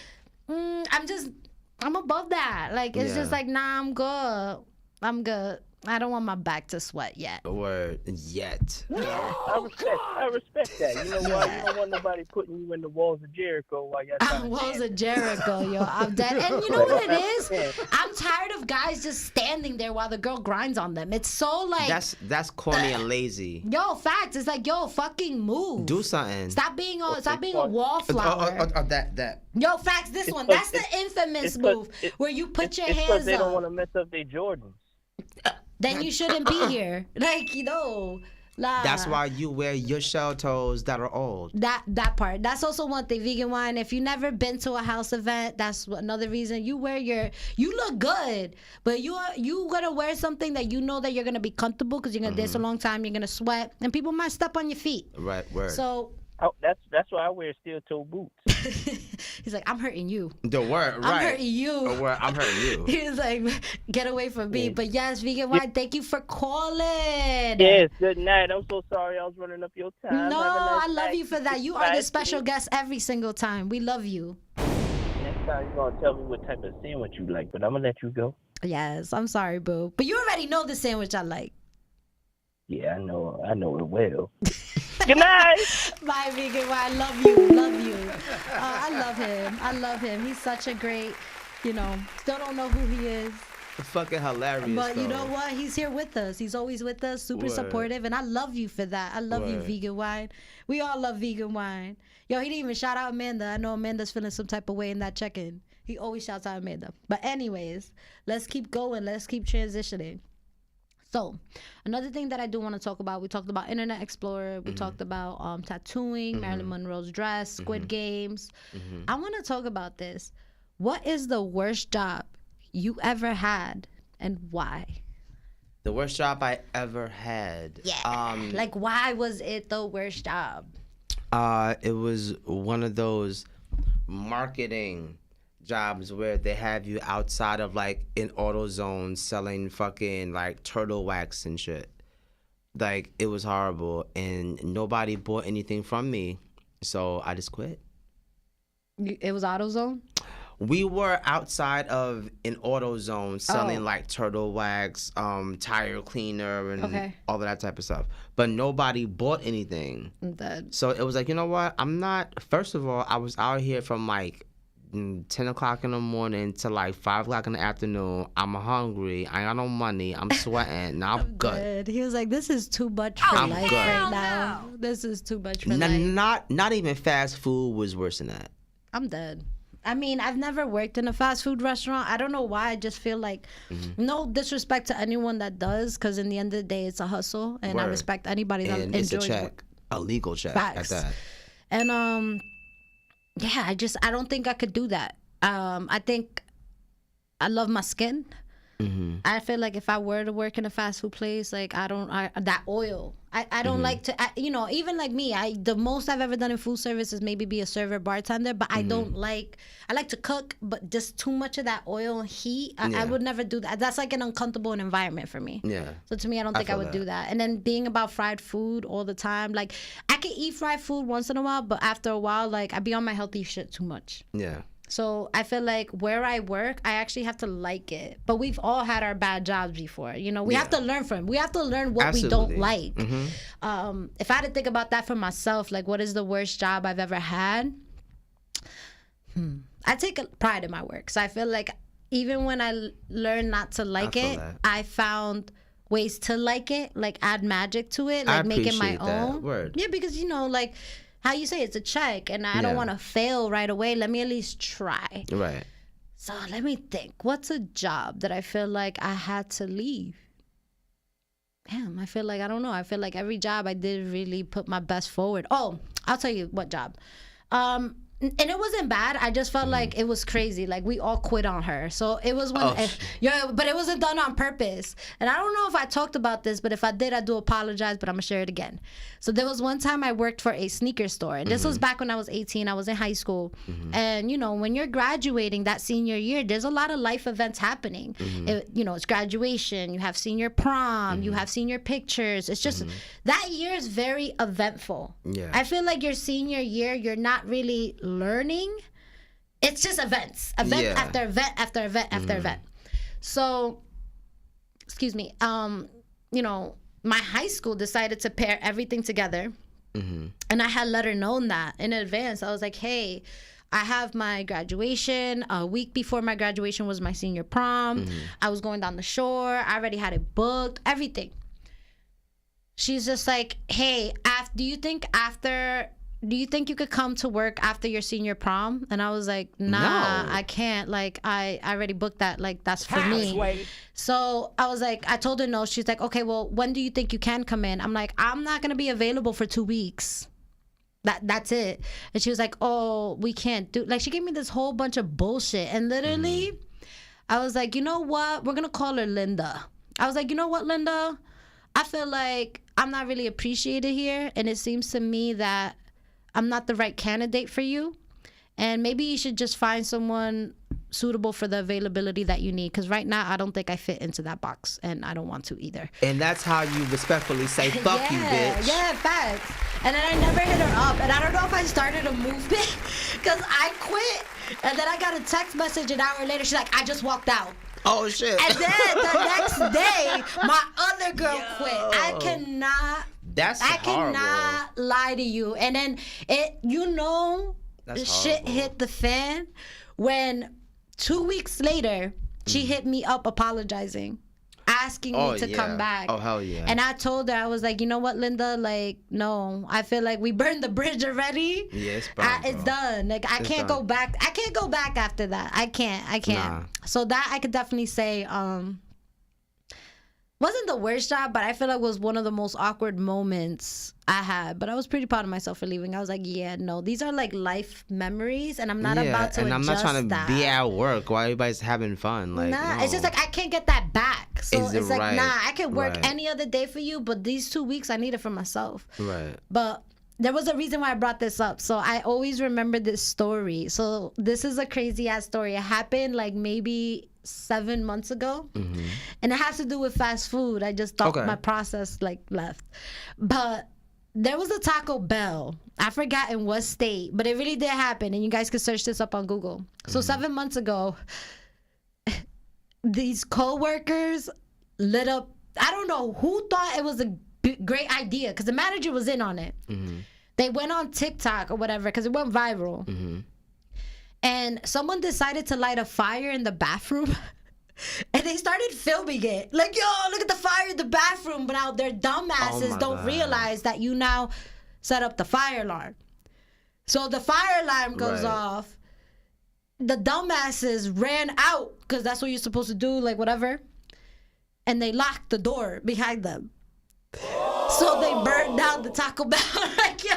I'm above that. Like, it's just like, nah, I'm good. I don't want my back to sweat yet. Word, yet. I respect that. You know why? You don't want nobody putting you in the walls of Jericho while you're trying walls of Jericho, yo. I'm dead. And you know what it is? I'm tired of guys just standing there while the girl grinds on them. It's so like... That's corny and lazy. Yo, facts. It's like, yo, fucking move. Do something. Stop being a wallflower. That. Yo, facts, this one. That's the infamous move where you put your hands up. Because they don't want to mess up their Jordans. Then you shouldn't be here. Like, you know. That's why you wear your shell toes that are old. That part. That's also one thing, vegan wine. If you never been to a house event, that's another reason. You look good, but you gotta wear something that you know that you're gonna be comfortable because you're gonna dance a long time. You're gonna sweat, and people might step on your feet. Right. Word. So. Oh, that's why I wear steel toe boots. He's like, I'm hurting you. The word, right. I'm hurting you. The word, I'm hurting you. He's like, get away from me. But yes, vegan wine, thank you for calling. Yes, good night. I'm so sorry I was running up your time. No, I love you for that. You are the special guest every single time. We love you. Next time you're going to tell me what type of sandwich you like, but I'm going to let you go. Yes, I'm sorry, boo. But you already know the sandwich I like. Yeah, I know it well. Good night. Bye, vegan. I love you. I love him. He's such a great, you know, still don't know who he is. Fucking hilarious. But you know what? He's here with us. He's always with us, super supportive, and I love you for that. I love you, vegan wine. We all love vegan wine. Yo, he didn't even shout out Amanda. I know Amanda's feeling some type of way in that check-in. He always shouts out Amanda. But anyways, let's keep going. Let's keep transitioning. So, another thing that I do want to talk about, we talked about Internet Explorer, we talked about tattooing, Marilyn Monroe's dress, Squid Games. I want to talk about this. What is the worst job you ever had and why? The worst job I ever had. Yeah. Like, why was it the worst job? It was one of those marketing jobs where they have you outside of like an AutoZone selling fucking like turtle wax and shit. Like, it was horrible and nobody bought anything from me, so I just quit. It was AutoZone? We were outside of an AutoZone selling like turtle wax, tire cleaner, and all of that type of stuff. But nobody bought anything. So it was like, you know what? First of all, I was out here from like 10 o'clock in the morning to like 5 o'clock in the afternoon. I'm hungry. I ain't got no money. I'm sweating. Now I'm good. He was like, this is too much for life right now. This is too much for life. Not even fast food was worse than that. I'm dead. I mean, I've never worked in a fast food restaurant. I don't know why. I just feel like, no disrespect to anyone that does, because in the end of the day, it's a hustle, and I respect anybody that enjoys it's a check, a legal check at that. And yeah, I don't think I could do that. I think I love my skin. I feel like if I were to work in a fast food place, like that oil, I don't like to, you know, even like me, the most I've ever done in food service is maybe be a server, bartender, but I like to cook, but just too much of that oil and heat, I would never do that. That's like an uncomfortable environment for me. Yeah. So to me, I don't think I would do that. And then being about fried food all the time, like I can eat fried food once in a while, but after a while, like I'd be on my healthy shit too much. Yeah. So I feel like where I work, I actually have to like it. But we've all had our bad jobs before. You know, we have to learn from it. We have to learn what we don't like. If I had to think about that for myself, like what is the worst job I've ever had? I take pride in my work. So I feel like even when I learned not to like it, I found ways to like it, like add magic to it, like make it my own. Word. Yeah, because, you know, like, how you say it's a check, and I don't want to fail right away. Let me at least try. Right. So let me think. What's a job that I feel like I had to leave? Damn, I feel like, I don't know. I feel like every job I did really put my best forward. Oh, I'll tell you what job. and it wasn't bad. I just felt like it was crazy. Like we all quit on her. So it was when, but it wasn't done on purpose. And I don't know if I talked about this, but if I did, I do apologize. But I'm gonna share it again. So there was one time I worked for a sneaker store, and this was back when I was 18. I was in high school, and you know, when you're graduating that senior year, there's a lot of life events happening. You know, it's graduation. You have senior prom. You have senior pictures. It's just that year is very eventful. Yeah. I feel like your senior year, you're not really learning. It's just event after event after event after event. So, excuse me, you know, my high school decided to pair everything together, and I had let her know that in advance. I was like, hey, I have my graduation. A week before my graduation was my senior prom. I was going down the shore. I already had it booked, everything. She's just like, hey, do you think you could come to work after your senior prom? And I was like, nah, I can't. Like, I already booked that. Like, that's for me. So I was like, I told her no. She's like, okay, well, when do you think you can come in? I'm like, I'm not going to be available for 2 weeks. That's it. And she was like, oh, we can't do, like, she gave me this whole bunch of bullshit. And literally, I was like, you know what? We're going to call her Linda. I was like, you know what, Linda? I feel like I'm not really appreciated here. And it seems to me that I'm not the right candidate for you, and maybe you should just find someone suitable for the availability that you need, because right now I don't think I fit into that box, and I don't want to either. And that's how you respectfully say, fuck you, bitch. Yeah, facts. And then I never hit her up, and I don't know if I started a movement, because I quit, and then I got a text message an hour later. She's like, I just walked out. Oh, shit. And then the next day, my other girl quit. I cannot... I cannot lie to you. And then shit hit the fan when 2 weeks later she hit me up apologizing, asking me to come back. Oh, hell yeah. And I told her, I was like, you know what, Linda? Like, no, I feel like we burned the bridge already. Yeah, it's done. Like, I can't go back. I can't go back after that. I can't. Nah. So that I could definitely say, wasn't the worst job, but I feel like it was one of the most awkward moments I had. But I was pretty proud of myself for leaving. I was like, yeah, no, these are like life memories, and I'm not about to and I'm not trying to that. be at work while everybody's having fun. Like, nah, no. it's just like I can't get that back. So it's like, right? nah, I can work any other day for you, but these 2 weeks I need it for myself. Right. But there was a reason why I brought this up. So I always remember this story. So this is a crazy ass story. It happened like maybe 7 months ago, and it has to do with fast food. I just thought my process like left, but there was a Taco Bell. I forgot in what state, but it really did happen, and you guys can search this up on Google. So 7 months ago, these co-workers lit up. I don't know who thought it was a great idea, because the manager was in on it. They went on TikTok or whatever because it went viral. And someone decided to light a fire in the bathroom, and they started filming it. Like, yo, look at the fire in the bathroom. But now their dumbasses don't realize that you now set up the fire alarm. So the fire alarm goes off. The dumbasses ran out, because that's what you're supposed to do, like whatever. And they locked the door behind them. So they burned down the Taco Bell. Like, yo,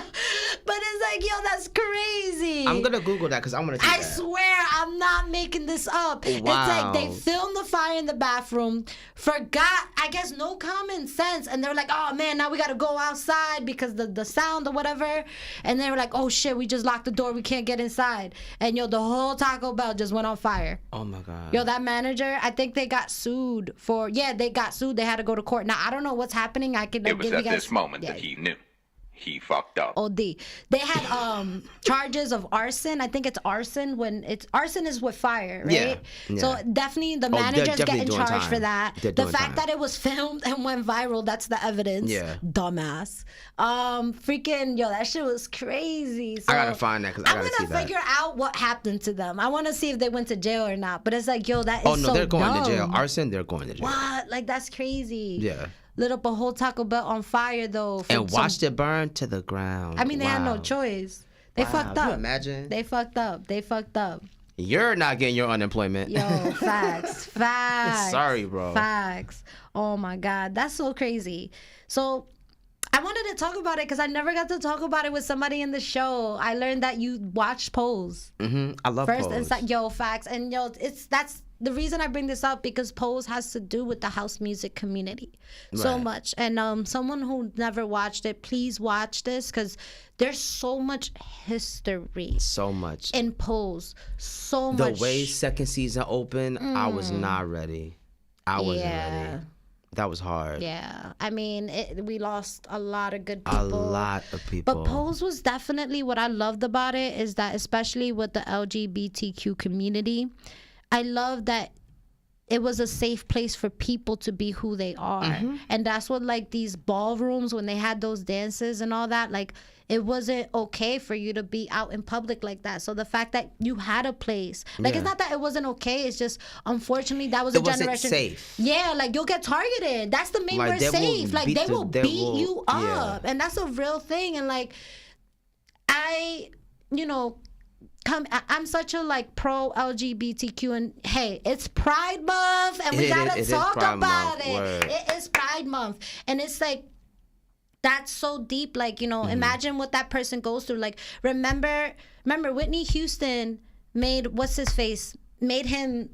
but it's like, yo, that's crazy. I'm gonna Google that because I want to see that. I swear, I'm not making this up. Wow. It's like they filmed the fire in the bathroom, forgot, I guess, no common sense, and they were like, oh man, now we gotta go outside because the sound or whatever. And they were like, oh shit, we just locked the door, we can't get inside. And yo, the whole Taco Bell just went on fire. Oh my god. Yo, that manager, I think they got sued for. They got sued. They had to go to court. Now I don't know what's happening. I can It was give you at guys, this moment that he knew. He fucked up. OD. They had charges of arson. I think it's arson arson is with fire, right? Yeah. So definitely the they're manager's definitely getting doing charged time. for that. They're The doing fact time. that it was filmed and went viral, that's the evidence. Yeah. Dumbass. Freaking, yo, that shit was crazy. So I gotta find that because I gotta see I'm gonna that. figure out what happened to them. I want to see if they went to jail or not. But it's like, yo, that is so Oh no, they're going dumb. to jail. Arson, they're going to jail. What? Like, that's crazy. Yeah. Lit up a whole Taco Bell on fire, though. And watched it burn to the ground. I mean, they had no Wow. choice. They fucked Can up. you imagine? They fucked up. They fucked up. You're not getting your unemployment. Yo, facts. Facts. Sorry, bro. Facts. Oh, my God. That's so crazy. So I wanted to talk about it because I never got to talk about it with somebody in the show. I learned that you watched Pose. I love First Pose. and second, facts. And that's the reason I bring this up, because Pose has to do with the house music community so much. And someone who never watched it, please watch this, because there's so much history. So much. In Pose. So the much. The way second season opened, I was not ready. I wasn't ready. That was hard. Yeah. I mean, we lost a lot of good people. A lot of people. But Pose was definitely, what I loved about it is that, especially with the LGBTQ community, I love that it was a safe place for people to be who they are. And that's what, like, these ballrooms, when they had those dances and all that, like, it wasn't okay for you to be out in public like that. So the fact that you had a place, like, it's not that it wasn't okay, it's just, unfortunately, that was a generation. It wasn't safe. Yeah, like, you'll get targeted. That's the main word, safe. Like, they will beat you up. And that's a real thing. And, like, I'm such a, like, pro LGBTQ, and hey, it's Pride Month, and we gotta talk about it. It is Pride Month, and it's like, that's so deep. Like, imagine what that person goes through. Like, remember Whitney Houston made made him.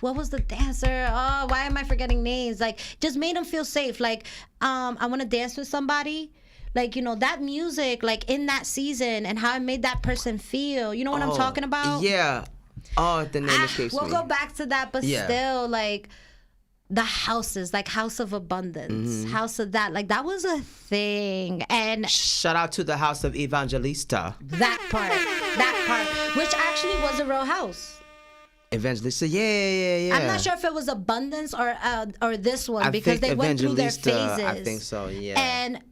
What was the dancer? Oh, why am I forgetting names? Like, just made him feel safe. Like, I want to dance with somebody. Like, that music, like, in that season, and how it made that person feel. You know what I'm talking about? Yeah. Oh, the name escapes me. We'll go back to that, but still, like, the houses, like House of Abundance, House of that, like, that was a thing. And shout out to the House of Evangelista. That part, which actually was a real house. Evangelista, yeah. I'm not sure if it was Abundance or this one, because they went through their phases. I think so, yeah. And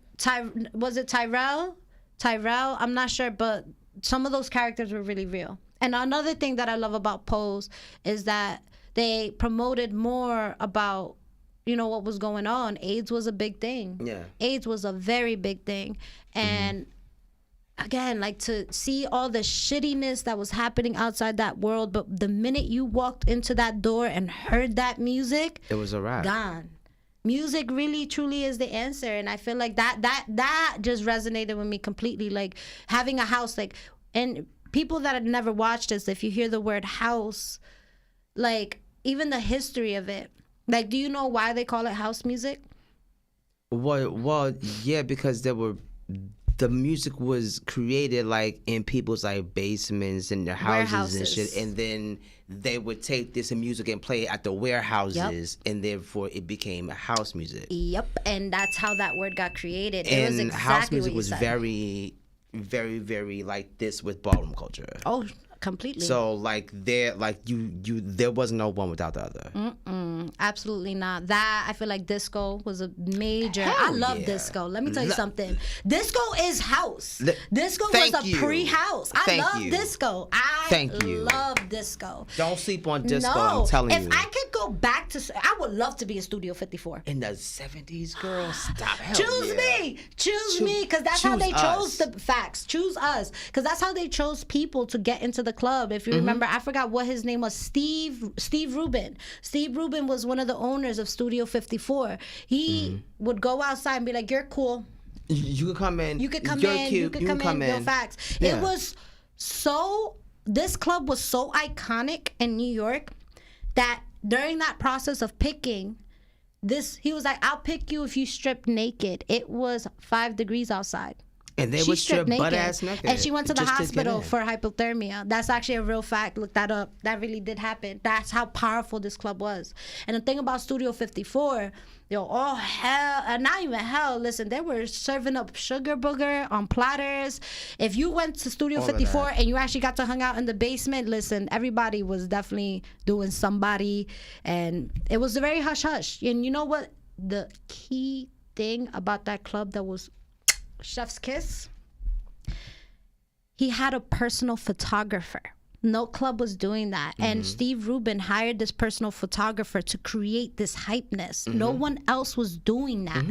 was it Tyrell? I'm not sure, but some of those characters were really real. And another thing that I love about Pose is that they promoted more about, what was going on. AIDS was a big thing. Yeah. AIDS was a very big thing. And again, like, to see all the shittiness that was happening outside that world, but the minute you walked into that door and heard that music, it was a wrap. Gone. Music really truly is the answer. And I feel like that just resonated with me completely. Like, having a house, like, and people that had never watched this, if you hear the word house, like, even the history of it, like, do you know why they call it house music? Well, yeah, because the music was created, like, in people's, like, basements and their houses and shit, and then they would take this music and play it at the warehouses, and therefore it became house music. Yep, and that's how that word got created. And it was exactly house music what you was said. very, very, very, like, this with ballroom culture. Oh, completely. So, like, there was no one without the other. Absolutely not. That, I feel like disco was a major. I love disco. Let me tell you something. Disco is house. Disco was a pre-house. I love disco. I love disco. Don't sleep on disco. No. I'm telling you. If I could go back to, I would love to be in Studio 54 in the 70s, girl. Stop. Choose me, because that's how they chose the facts. Choose us, because that's how they chose people to get into the club. If you remember, I forgot what his name was. Steve Rubin. Steve Rubin was one of the owners of Studio 54. He would go outside and be like, "You're cool. You could come in. You could come You're in. Cute. You could come in. Yo, facts." Yeah. It was so. This club was so iconic in New York that during that process of picking, he was like, "I'll pick you if you strip naked." It was 5 degrees outside. And they would strip butt ass naked. And she went to the hospital for hypothermia. That's actually a real fact. Look that up. That really did happen. That's how powerful this club was. And the thing about Studio 54, not even hell. Listen, they were serving up sugar booger on platters. If you went to Studio 54 and you actually got to hang out in the basement, listen, everybody was definitely doing somebody. And it was very hush-hush. And you know what? The key thing about that club that was chef's kiss, he had a personal photographer. No club was doing that. And Steve Rubin hired this personal photographer to create this hypeness. No one else was doing that.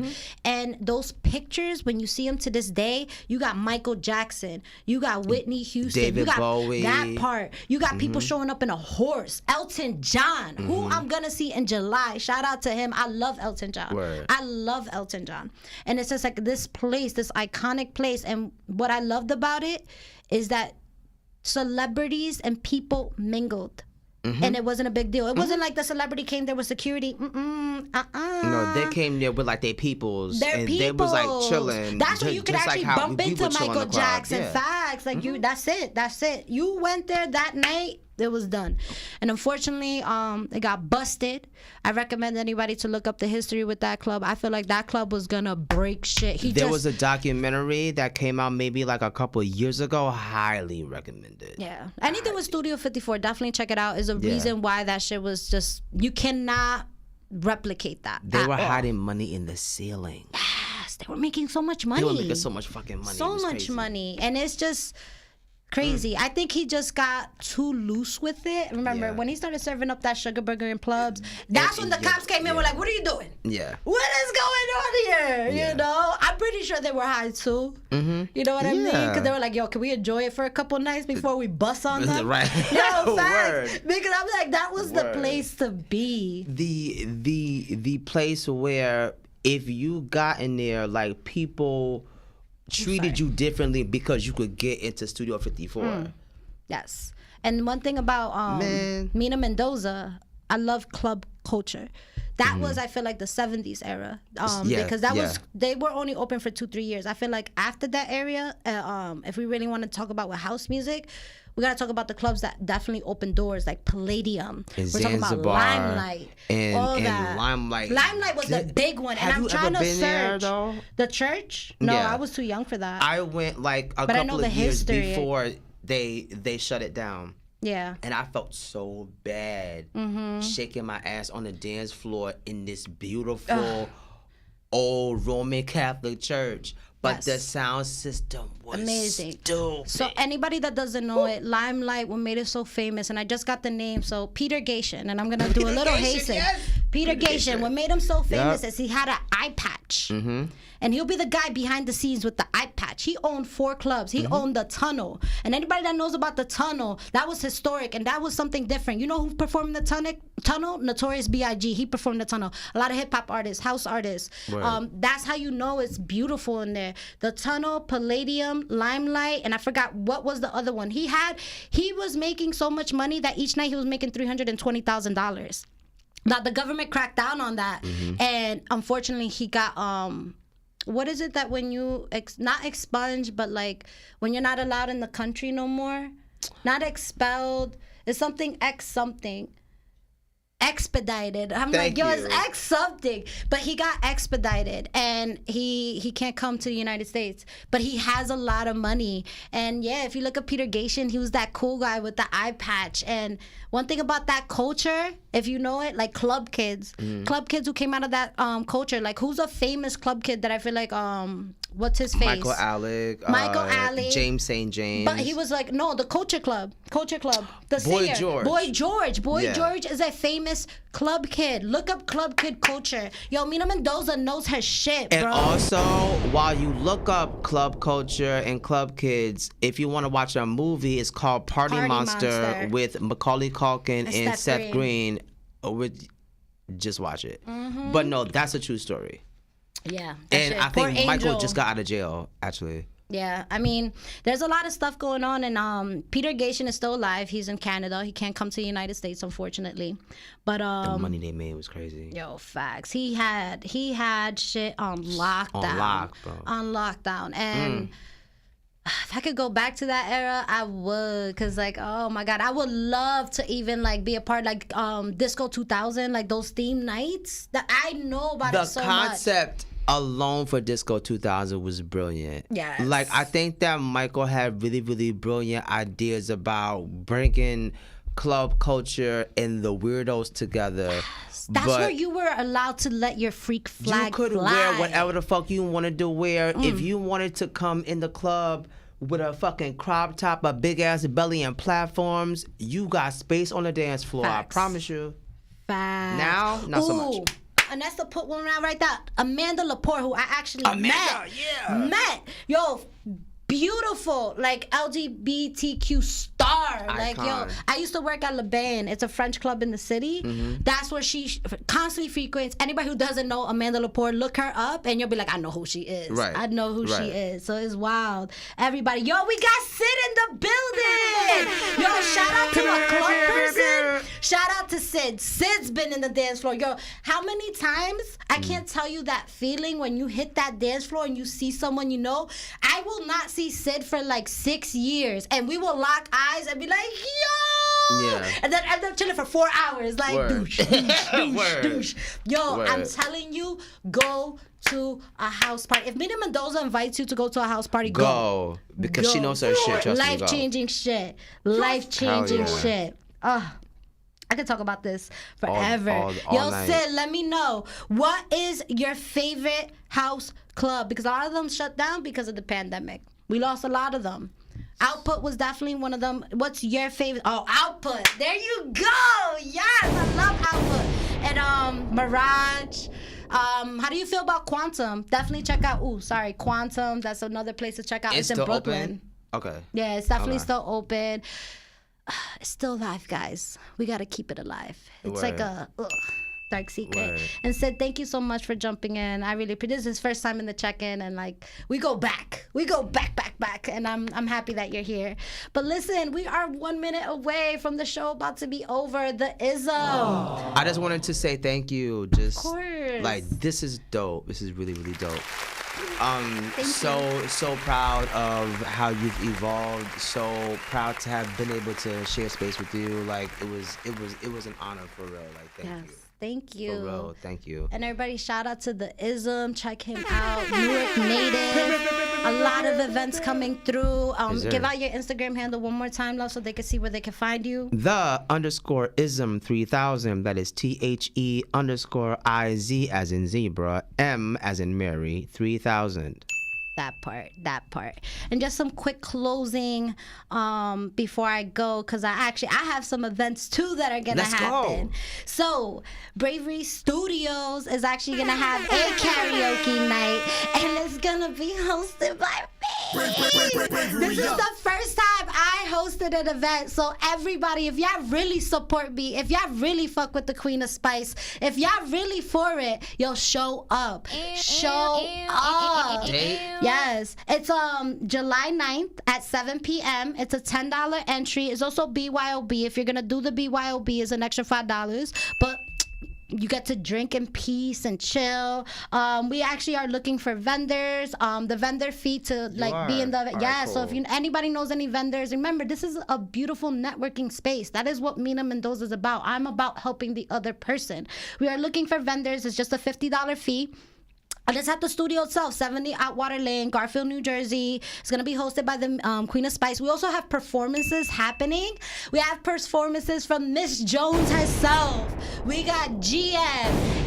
And those pictures, when you see them to this day, you got Michael Jackson, you got Whitney Houston, David you got Bowie. that part. You got people showing up in a horse. Elton John, who I'm going to see in July. Shout out to him. I love Elton John. Word. I love Elton John. And it's just like this place, this iconic place. And what I loved about it is that celebrities and people mingled. And it wasn't a big deal. It wasn't like the celebrity came there with security. No, they came there with like their peoples. Their and peoples. they was like chilling. That's where you could just actually like how bump we into would chill in the Michael club. Jackson. Yeah. Facts. Like you, that's it. You went there that night, it was done. And unfortunately, it got busted. I recommend anybody to look up the history with that club. I feel like that club was gonna break shit. There was a documentary that came out maybe like a couple of years ago. Highly recommend it. Yeah. Anything with Studio 54, definitely check it out. Is a reason why that shit was just, you cannot replicate that. They were hiding money in the ceiling. Yes, they were making so much money. They were making so much fucking money. So It was much crazy. money. And it's just crazy. I think he just got too loose with it. Remember, when he started serving up that sugar burger in clubs, that's when the cops came in and were like, what are you doing? Yeah. What is going on here? You know? I'm pretty sure they were high too. You know what I mean? Because they were like, yo, can we enjoy it for a couple nights before we bust on them? Right. Yo, facts. Word. Because I'm like, that was the place to be. The place where if you got in there, like people treated you differently because you could get into Studio 54. Yes. And one thing about Mina Mendoza, I love club culture. That was, I feel like, the 70s era. Because that was, they were only open for 2-3 years. I feel like after that area, if we really want to talk about with house music, we got to talk about the clubs that definitely opened doors, like Palladium. And We're talking about Zanzibar, Limelight. All and that. Limelight. Limelight was the big one. And Have I'm you trying ever to been there, search. though? The church? No, Yeah. I was too young for that. I went like a But I know couple the of years history. before they shut it down. Yeah. And I felt so bad shaking my ass on the dance floor in this beautiful old Roman Catholic church. But the sound system was amazing. stupid. So anybody that doesn't know it, Limelight, what made it so famous, and I just got the name, so Peter Gation, and I'm gonna do a little hasten. Peter Gation, what made him so famous is he had an eye patch. And he'll be the guy behind the scenes with the eye patch. He owned 4 clubs. He owned the Tunnel. And anybody that knows about the Tunnel, that was historic, and that was something different. You know who performed the Tunnel? Notorious B.I.G. He performed the Tunnel. A lot of hip-hop artists, house artists. That's how you know it's beautiful in there. The Tunnel, Palladium, Limelight, and I forgot what was the other one. He was making so much money that each night he was making $320,000. Now, the government cracked down on that. And unfortunately, he got... what is it that when you not expunged, but like when you're not allowed in the country no more, not expelled, it's something expedited. I'm like, yo, it's X something. But he got expedited and he can't come to the United States. But he has a lot of money. And yeah, if you look at Peter Gation, he was that cool guy with the eye patch. And one thing about that culture, if you know it, like club kids who came out of that culture, like who's a famous club kid that I feel like what's his face? Michael Alec, James St. James. But he was like, no, the Culture Club. The Boy singer. George. Boy George is a famous club kid. Look up club kid culture. Yo, Mina Mendoza knows her shit, bro. And also, while you look up club culture and club kids, if you want to watch a movie, it's called Party Monster with Macaulay Culkin and Seth Green. Just watch it. But no, that's a true story. Yeah. And I think Poor Michael Angel. just got out of jail, actually. Yeah, I mean, there's a lot of stuff going on, and Peter Gation is still alive. He's in Canada. He can't come to the United States, unfortunately. But The money they made was crazy. yo, facts. He had shit on lockdown. On lockdown. And if I could go back to that era, I would. Because, like, oh, my God. I would love to even, like, be a part, like, Disco 2000, like, those theme nights. That I know about it so much. The concept alone for Disco 2000 was brilliant. Yes. Like, I think that Michael had really, really brilliant ideas about bringing club culture and the weirdos together. That's where you were allowed to let your freak flag You could fly. wear whatever the fuck you wanted to wear. If you wanted to come in the club with a fucking crop top, a big ass belly, and platforms, you got space on the dance floor. Facts. I promise you. Facts. Now, not so much. And that's to put one out right there. Amanda Lepore, who I actually met. Yo, beautiful, like LGBTQ star. Like, yo, I used to work at Le Bain. It's a French club in the city. That's where she constantly frequents. Anybody who doesn't know Amanda Lepore, look her up and you'll be like, I know who she is. Right. I know who she is. So it's wild. Everybody, yo, we got Sid in the building. Yo, shout out to a club person. Shout out to Sid. Sid's been in the dance floor. Yo, how many times? I can't tell you that feeling when you hit that dance floor and you see someone you know. I will not see Sid for like 6 years, and we will lock eyes and be like, yo, and then end up chilling for 4 hours, like douche, douche. Yo, I'm telling you, go to a house party. If Mina Mendoza invites you to go to a house party, go because she knows her shit. Trust me, life-changing shit. Life-changing shit. I could talk about this forever. All Yo, night. Sid, let me know. What is your favorite house club? Because a lot of them shut down because of the pandemic. We lost a lot of them. Output was definitely one of them. What's your favorite? Oh, Output. There you go. Yes, I love Output. And Mirage. How do you feel about Quantum? Definitely check out. Quantum. That's another place to check out. It's in Brooklyn. Open? Okay. Yeah, it's definitely still open. It's still alive, guys. We gotta keep it alive. It's like a dark secret. And Sid, thank you so much for jumping in. I really appreciate this is his first time in the check-in, and like we go back, and I'm happy that you're here. But listen, we are 1 minute away from the show about to be over. The IZM. I just wanted to say thank you. Just of course. Like, this is dope. This is really, really dope. Thank so proud of how you've evolved. So proud to have been able to share space with you. Like, it was an honor for real. Like, thank you. Thank you. For real, thank you. And everybody, shout out to the IZM. Check him out. Newark Native. A lot of events coming through. Give out your Instagram handle one more time, love, so they can see where they can find you. The_IZM 3000. That is THE_IZ as in zebra, M as in Mary, 3000. That part. And just some quick closing before I go, because I have some events too that are gonna happen. So Bravery Studios is actually gonna have a karaoke night, and it's gonna be hosted by me. This is the first time I hosted an event. So everybody, if y'all really support me, if y'all really fuck with the Queen of Spice, if y'all really for it, yo, show up. Show up. Yes, it's July 9th at 7 p.m. It's a $10 entry. It's also BYOB. If you're gonna do the BYOB, it's an extra $5, but you get to drink in peace and chill. We actually are looking for vendors. The vendor fee to like be in the cool. So if anybody knows any vendors, remember this is a beautiful networking space. That is what Mina Mendoza is about. I'm about helping the other person. We are looking for vendors. It's just a $50 fee. And it's at the studio itself, 70 Atwater Lane, Garfield, New Jersey. It's going to be hosted by the Queen of Spice. We also have performances happening. We have performances from Miss Jones herself. We got GM.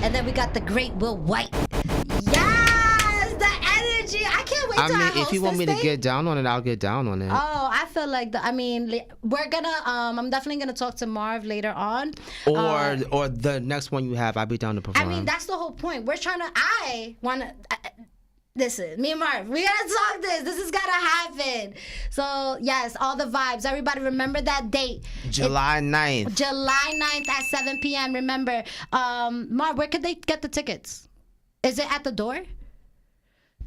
And then we got the great Will White. Yes! The energy. I can't wait till I host if you want me this to thing. get down on it, I'll get down on it. Oh, I feel like we're gonna I'm definitely gonna talk to Marv later on. Or the next one you have, I'll be down to perform. I mean, that's the whole point. Listen, me and Marv, we gotta talk this. This has gotta happen. So, yes, all the vibes. Everybody remember that date. July 9th. July 9th at 7 p.m. Remember, Marv, where could they get the tickets? Is it at the door?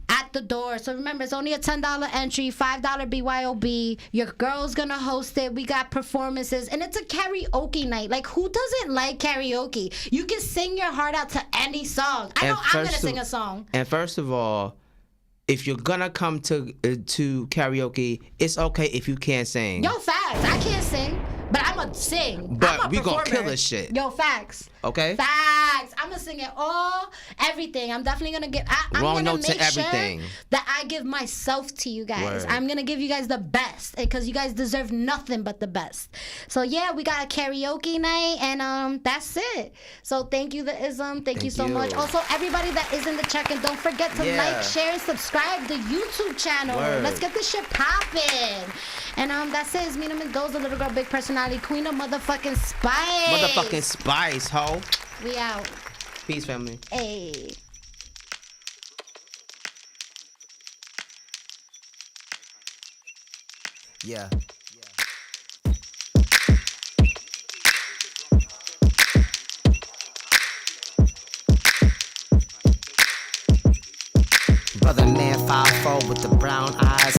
At the door. So remember, it's only a $10 entry, $5 BYOB. Your girl's gonna host it. We got performances, and it's a karaoke night. Like, who doesn't like karaoke? You can sing your heart out to any song. I know I'm gonna sing a song. And first of all, if you're gonna come to karaoke, it's okay if you can't sing. Yo, facts. I can't sing. But I'm gonna sing. But I'm a we gonna performer. kill this shit. Yo, facts. Okay. Facts. I'm gonna sing it all, everything. I'm definitely gonna give. I'm Wrong gonna note to make sure everything. that I give myself to you guys. Word. I'm gonna give you guys the best because you guys deserve nothing but the best. So yeah, we got a karaoke night, and that's it. So thank you, the IZM. Thank you so much. Also, everybody that is in the check-in, don't forget to like, share, and subscribe the YouTube channel. Word. Let's get this shit popping. And that's it. It's Mina Mendoza, little girl, big personality, queen of motherfucking spice. Motherfucking spice, ho. We out. Peace, family. Hey. Yeah. Brother man 5'4" with the brown eyes,